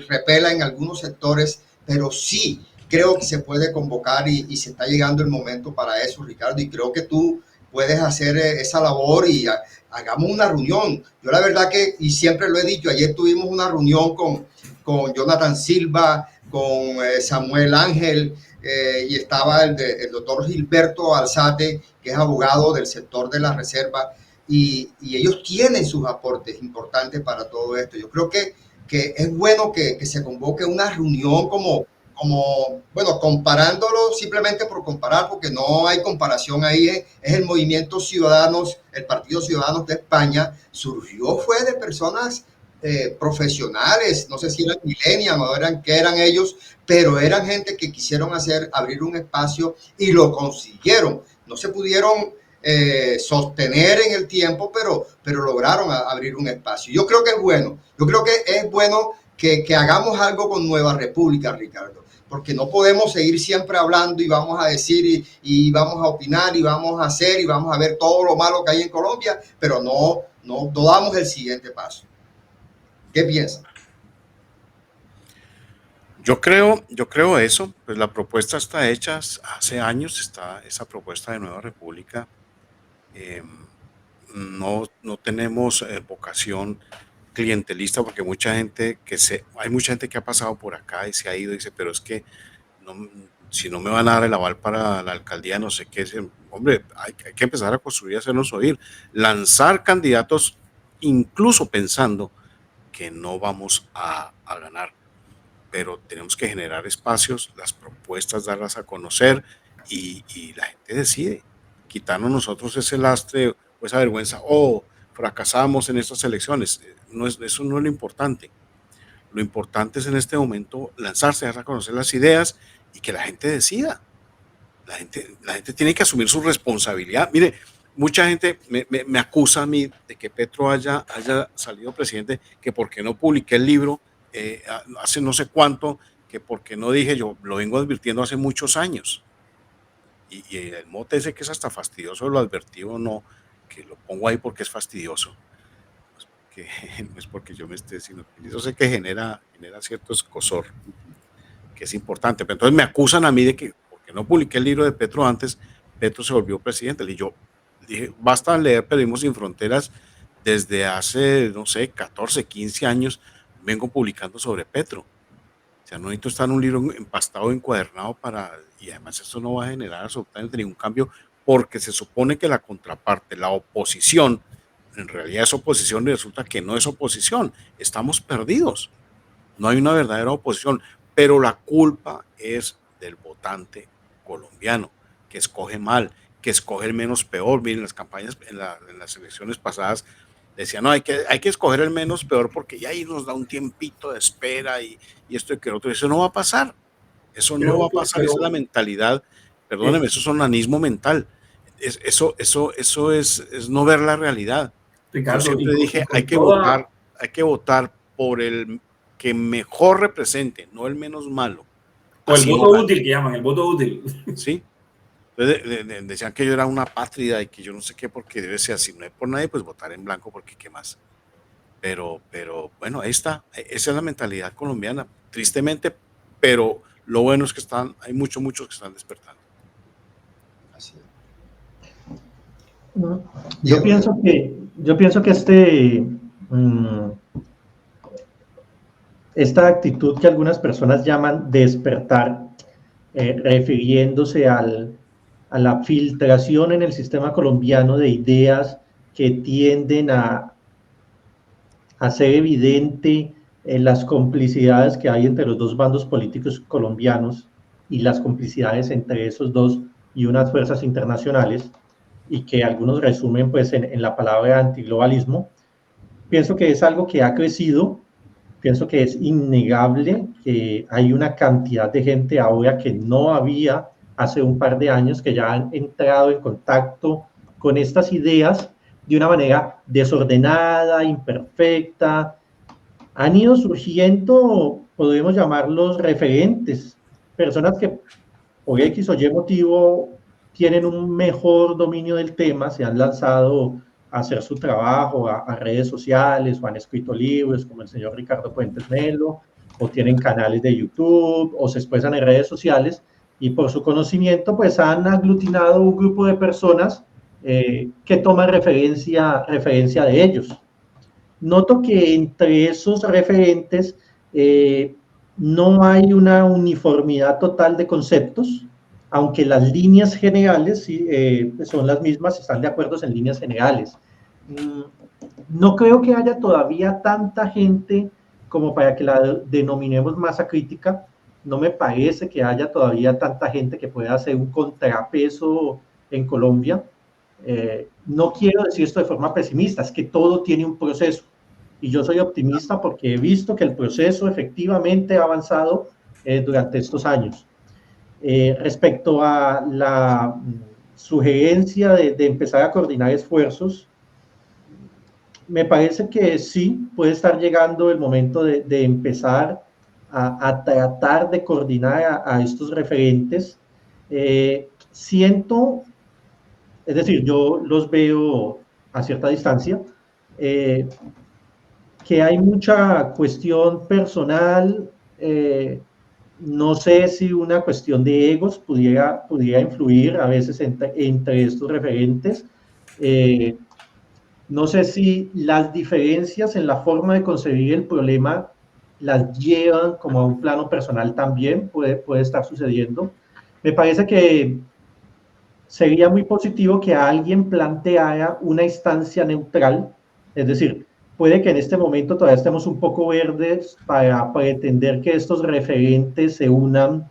repela en algunos sectores, pero sí creo que se puede convocar y se está llegando el momento para eso, Ricardo, y creo que tú puedes hacer esa labor y hagamos una reunión. Yo la verdad que, y siempre lo he dicho, ayer tuvimos una reunión con Jonathan Silva, con Samuel Ángel, y estaba el doctor Gilberto Alzate, que es abogado del sector de la reserva, y ellos tienen sus aportes importantes para todo esto. Yo creo que es bueno que se convoque una reunión como, bueno, comparándolo simplemente por comparar, porque no hay comparación ahí, es el Movimiento Ciudadanos, el Partido Ciudadanos de España, fue de personas profesionales, no sé si eran millennials o qué eran ellos, pero eran gente que quisieron abrir un espacio y lo consiguieron. No se pudieron sostener en el tiempo, pero lograron abrir un espacio. Yo creo que es bueno, que hagamos algo con Nueva República, Ricardo, porque no podemos seguir siempre hablando y vamos a decir y vamos a opinar y vamos a hacer y vamos a ver todo lo malo que hay en Colombia, pero no damos el siguiente paso. ¿Qué piensan? Yo creo eso, pues la propuesta está hecha hace años, está esa propuesta de Nueva República. eh, no tenemos vocación clientelista porque hay mucha gente que ha pasado por acá y se ha ido y dice, pero es que no, si no me van a dar el aval para la alcaldía, no sé qué es. Hombre, hay que empezar a construir y hacernos oír, lanzar candidatos incluso pensando que no vamos a ganar, pero tenemos que generar espacios, las propuestas, darlas a conocer y la gente decide, quitarnos nosotros ese lastre o esa vergüenza, fracasamos en estas elecciones. Eso no es lo importante. Lo importante es en este momento lanzarse, dar a conocer las ideas y que la gente decida. La gente tiene que asumir su responsabilidad. Mire, mucha gente me acusa a mí de que Petro haya salido presidente, que porque no publiqué el libro hace no sé cuánto, que porque no dije, yo lo vengo advirtiendo hace muchos años. Y el mote ese que es hasta fastidioso, lo advertí o no, que lo pongo ahí porque es fastidioso. Que no es porque yo me esté, sino que yo sé que genera cierto escozor, que es importante. Pero entonces me acusan a mí de que porque no publiqué el libro de Petro antes, Petro se volvió presidente. Y yo dije, basta leer Periodismo Sin Fronteras desde hace, no sé, 14, 15 años, vengo publicando sobre Petro. O sea, no necesito estar en un libro empastado, encuadernado y además esto no va a generar absolutamente ningún cambio porque se supone que la contraparte, la oposición, en realidad es oposición y resulta que no es oposición. Estamos perdidos. No hay una verdadera oposición, pero la culpa es del votante colombiano, que escoge mal, que escoge el menos peor. Miren, las campañas en las elecciones pasadas decían, no, hay que escoger el menos peor porque ya ahí nos da un tiempito de espera y esto y que otro. Eso no va a pasar. Eso no va a pasar. Esa es la mentalidad. Perdóneme, eso es onanismo mental. Eso es no ver la realidad. Ricardo, yo siempre dije, hay que votar por el que mejor represente, no el menos malo. O el voto útil, que llaman, el voto útil. Sí. Entonces, decían que yo era una pátrida y que yo no sé qué, porque debe ser así. No hay por nadie, pues votar en blanco, porque qué más. Pero bueno, ahí está. Esa es la mentalidad colombiana, tristemente, pero lo bueno es que hay muchos que están despertando. Así es. Yo pienso que esta actitud que algunas personas llaman despertar, refiriéndose a la filtración en el sistema colombiano de ideas que tienden a hacer evidente las complicidades que hay entre los dos bandos políticos colombianos y las complicidades entre esos dos y unas fuerzas internacionales, y que algunos resumen pues en la palabra antiglobalismo. Pienso que es algo que ha crecido, pienso que es innegable que hay una cantidad de gente ahora que no había hace un par de años, que ya han entrado en contacto con estas ideas de una manera desordenada, imperfecta. Han ido surgiendo, podemos llamarlos referentes, personas que por X o Y motivo tienen un mejor dominio del tema, se han lanzado a hacer su trabajo a redes sociales o han escrito libros como el señor Ricardo Puentes Melo, o tienen canales de YouTube o se expresan en redes sociales, y por su conocimiento pues han aglutinado un grupo de personas que toman referencia de ellos. Noto que entre esos referentes no hay una uniformidad total de conceptos, aunque las líneas generales sí, son las mismas, están de acuerdo en líneas generales. No creo que haya todavía tanta gente como para que la denominemos masa crítica. No me parece que haya todavía tanta gente que pueda hacer un contrapeso en Colombia. No quiero decir esto de forma pesimista, es que todo tiene un proceso. Y yo soy optimista porque he visto que el proceso efectivamente ha avanzado durante estos años. Respecto a la sugerencia de empezar a coordinar esfuerzos, me parece que sí, puede estar llegando el momento de empezar a tratar de coordinar a estos referentes. Siento, es decir, yo los veo a cierta distancia, que hay mucha cuestión personal No sé si una cuestión de egos pudiera influir a veces entre estos referentes. No sé si las diferencias en la forma de concebir el problema las llevan como a un plano personal también, puede estar sucediendo. Me parece que sería muy positivo que alguien planteara una instancia neutral, es decir, puede que en este momento todavía estemos un poco verdes para pretender que estos referentes se unan,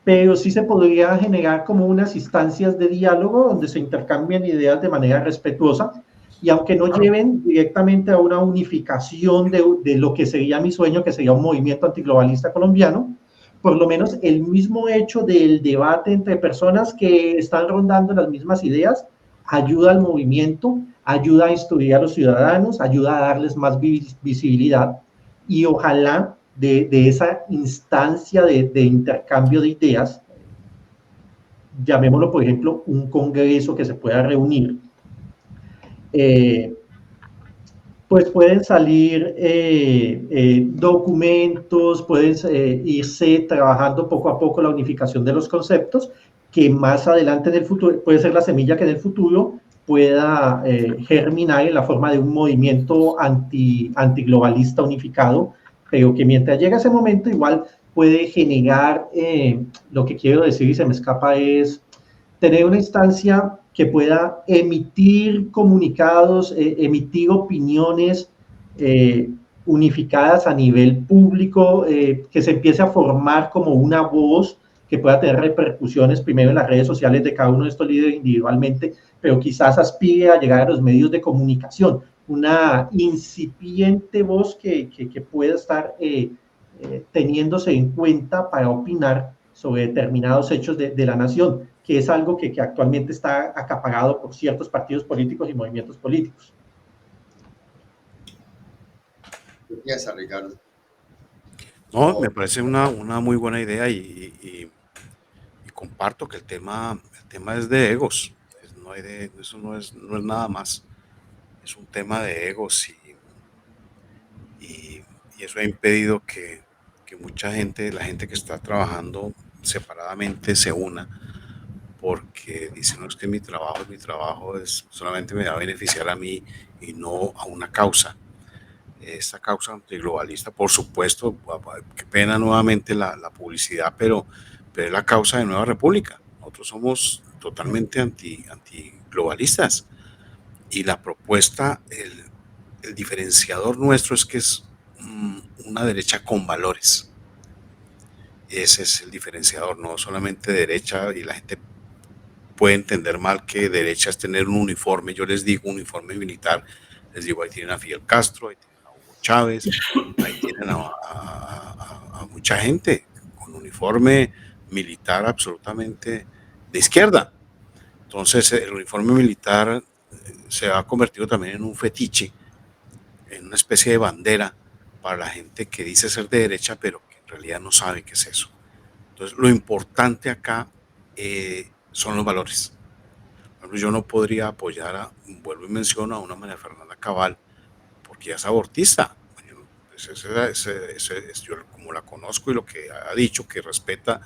pero sí se podría generar como unas instancias de diálogo donde se intercambien ideas de manera respetuosa y aunque no lleven directamente a una unificación de lo que sería mi sueño, que sería un movimiento antiglobalista colombiano, por lo menos el mismo hecho del debate entre personas que están rondando las mismas ideas ayuda al movimiento, ayuda a instruir a los ciudadanos, ayuda a darles más visibilidad y ojalá de esa instancia de intercambio de ideas, llamémoslo por ejemplo un congreso que se pueda reunir, pues pueden salir documentos, pueden irse trabajando poco a poco la unificación de los conceptos, que más adelante en el futuro, puede ser la semilla que en el futuro pueda germinar en la forma de un movimiento antiglobalista unificado, pero que mientras llega ese momento igual puede generar, lo que quiero decir y se me escapa es, tener una instancia que pueda emitir comunicados, emitir opiniones unificadas a nivel público, que se empiece a formar como una voz que pueda tener repercusiones primero en las redes sociales de cada uno de estos líderes individualmente, pero quizás aspire a llegar a los medios de comunicación, una incipiente voz que pueda estar teniéndose en cuenta para opinar sobre determinados hechos de la nación, que es algo que actualmente está acaparado por ciertos partidos políticos y movimientos políticos. ¿Qué piensas, Ricardo? No, me parece una muy buena idea y comparto que el tema es de egos. Eso no es nada más. Es un tema de egos y eso ha impedido que mucha gente, la gente que está trabajando separadamente, se una, porque dicen, no, es que mi trabajo es solamente me va a beneficiar a mí y no a una causa. Esta causa antiglobalista, por supuesto, qué pena nuevamente la publicidad, pero es la causa de Nueva República. Nosotros somos totalmente antiglobalistas y la propuesta, el diferenciador nuestro es que es una derecha con valores. Ese es el diferenciador, no solamente derecha, y la gente puede entender mal que derecha es tener un uniforme. Yo les digo uniforme militar, les digo, ahí tienen a Fidel Castro, ahí tienen a Hugo Chávez, ahí tienen a mucha gente con uniforme militar absolutamente de izquierda. Entonces el uniforme militar se ha convertido también en un fetiche, en una especie de bandera para la gente que dice ser de derecha, pero que en realidad no sabe qué es eso. Entonces, lo importante acá son los valores. Yo no podría apoyar, vuelvo y menciono, a una María Fernanda Cabal, porque ella es abortista. Yo, como la conozco y lo que ha dicho, que respeta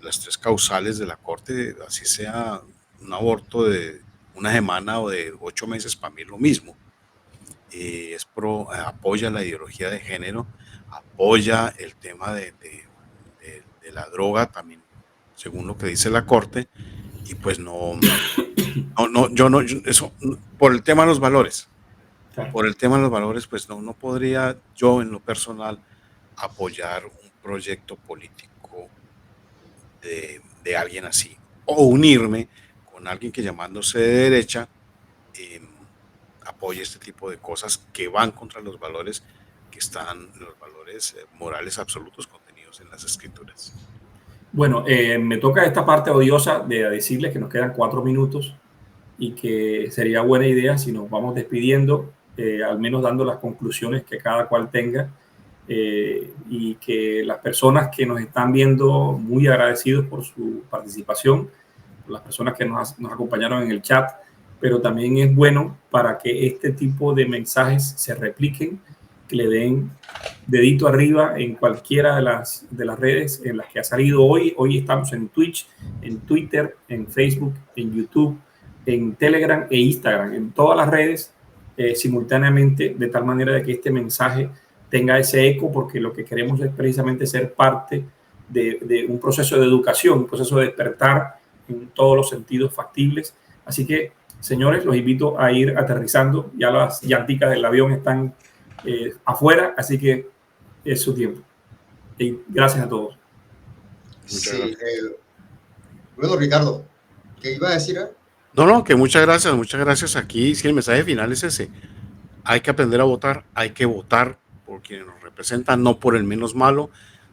las tres causales de la Corte, así sea un aborto de una semana o de 8 meses, para mí es lo mismo. Apoya la ideología de género, apoya el tema de la droga también, según lo que dice la Corte, y pues eso, por el tema de los valores, pues no podría yo en lo personal apoyar un proyecto político de alguien así, o unirme con alguien que llamándose de derecha apoye este tipo de cosas que van contra los valores los valores morales absolutos contenidos en las escrituras. Bueno, me toca esta parte odiosa de decirles que nos quedan 4 minutos y que sería buena idea si nos vamos despidiendo, al menos dando las conclusiones que cada cual tenga, y que las personas que nos están viendo, muy agradecidos por su participación, por las personas que nos acompañaron en el chat, pero también es bueno para que este tipo de mensajes se repliquen que le den dedito arriba en cualquiera de las redes en las que ha salido hoy. Hoy estamos en Twitch, en Twitter, en Facebook, en YouTube, en Telegram e Instagram, en todas las redes simultáneamente, de tal manera de que este mensaje tenga ese eco, porque lo que queremos es precisamente ser parte de un proceso de educación, un proceso de despertar en todos los sentidos factibles. Así que, señores, los invito a ir aterrizando. Ya las llanticas del avión están afuera, así que es su tiempo. Y gracias a todos. Sí, bueno, Ricardo, ¿qué iba a decir? No, que muchas gracias. Aquí sí, el mensaje final es ese. Hay que aprender a votar, hay que votar por quienes nos representan, no por el menos malo.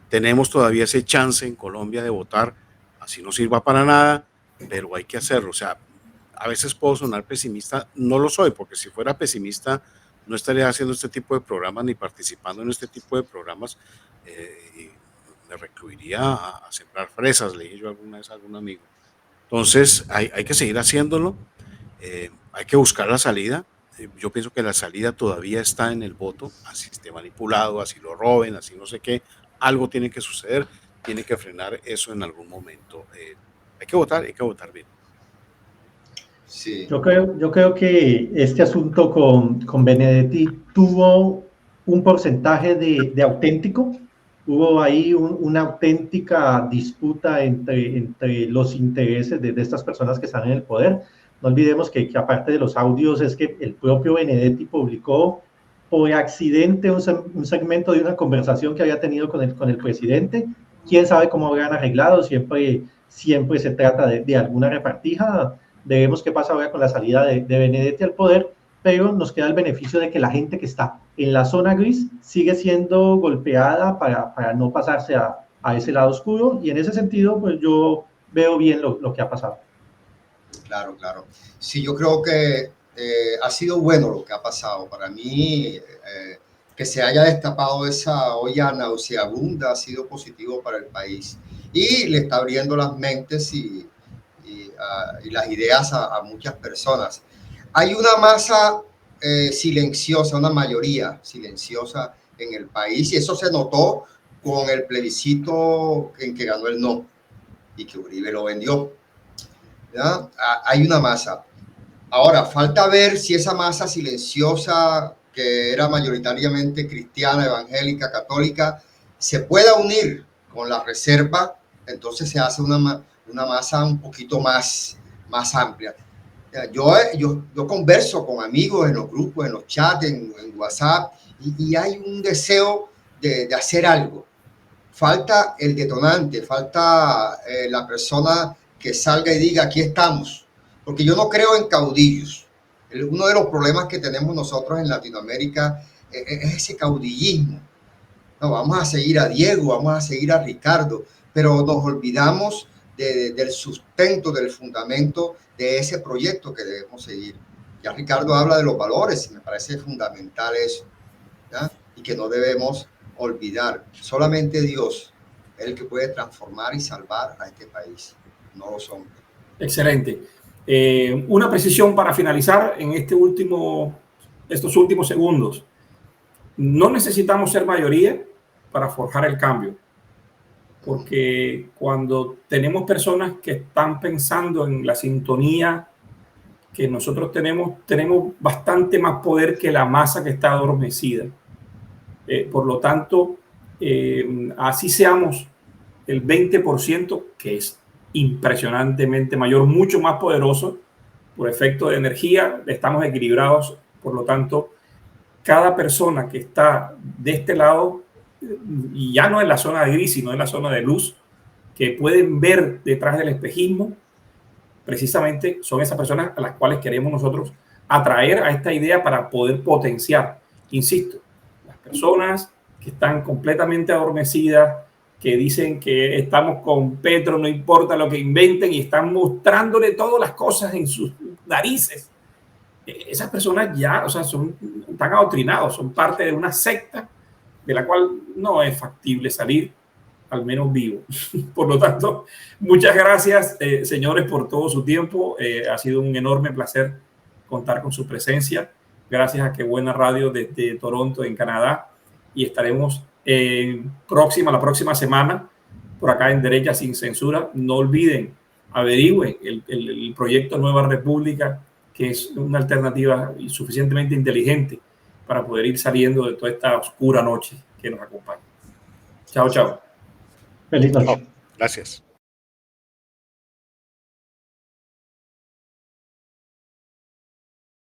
Tenemos todavía ese chance en Colombia de votar, así no sirva para nada, pero hay que hacerlo. O sea, a veces puedo sonar pesimista, no lo soy, porque si fuera pesimista no estaría haciendo este tipo de programas ni participando en este tipo de programas. Y me recluiría a sembrar fresas, le dije yo alguna vez a algún amigo. Entonces hay que seguir haciéndolo, hay que buscar la salida. Yo pienso que la salida todavía está en el voto, así esté manipulado, así lo roben, así no sé qué, algo tiene que suceder, tiene que frenar eso en algún momento. Hay que votar bien. Sí. Yo creo que este asunto con Benedetti tuvo un porcentaje de auténtico. Hubo ahí una auténtica disputa entre los intereses de estas personas que están en el poder. No olvidemos que aparte de los audios es que el propio Benedetti publicó por accidente un segmento de una conversación que había tenido con el presidente. Quién sabe cómo habrán arreglado, siempre se trata de alguna repartija. Veremos qué pasa ahora con la salida de Benedetti al poder, pero nos queda el beneficio de que la gente que está en la zona gris sigue siendo golpeada para no pasarse a ese lado oscuro, y en ese sentido pues yo veo bien lo que ha pasado. Claro. Sí, yo creo que ha sido bueno lo que ha pasado. Para mí, que se haya destapado esa olla nauseabunda ha sido positivo para el país y le está abriendo las mentes y las ideas a muchas personas. Hay una masa silenciosa, una mayoría silenciosa en el país, y eso se notó con el plebiscito en que ganó el no y que Uribe lo vendió. ¿Ya? Hay una masa. Ahora, falta ver si esa masa silenciosa, que era mayoritariamente cristiana, evangélica, católica, se pueda unir con la reserva. Entonces se hace una masa un poquito más amplia. Yo converso con amigos en los grupos, en los chats, en WhatsApp, y hay un deseo de hacer algo. Falta el detonante, falta la persona que salga y diga, aquí estamos. Porque yo no creo en caudillos. Uno de los problemas que tenemos nosotros en Latinoamérica es ese caudillismo. No, vamos a seguir a Diego, vamos a seguir a Ricardo, pero nos olvidamos del sustento, del fundamento de ese proyecto que debemos seguir. Ya Ricardo habla de los valores, y me parece fundamental eso, ¿ya? Y que no debemos olvidar. Solamente Dios es el que puede transformar y salvar a este país, no los hombres. Excelente. Una precisión para finalizar en estos últimos segundos. No necesitamos ser mayoría para forjar el cambio, porque cuando tenemos personas que están pensando en la sintonía que nosotros tenemos bastante más poder que la masa que está adormecida. Por lo tanto, así seamos el 20%, que es impresionantemente mayor, mucho más poderoso por efecto de energía, estamos equilibrados. Por lo tanto, cada persona que está de este lado, y ya no en la zona de gris, sino en la zona de luz, que pueden ver detrás del espejismo, precisamente son esas personas a las cuales queremos nosotros atraer a esta idea para poder potenciar. Insisto, las personas que están completamente adormecidas, que dicen que estamos con Petro, no importa lo que inventen, y están mostrándole todas las cosas en sus narices. Esas personas ya, o sea, están adoctrinados, son parte de una secta de la cual no es factible salir, al menos vivo. Por lo tanto, muchas gracias, señores, por todo su tiempo. Ha sido un enorme placer contar con su presencia. gracias a Qué Buena Radio desde Toronto, en Canadá, y estaremos la próxima semana por acá en Derecha Sin Censura. No olviden, averigüen el proyecto Nueva República, que es una alternativa suficientemente inteligente para poder ir saliendo de toda esta oscura noche que nos acompaña. Chao, chao. Feliz noche. Gracias.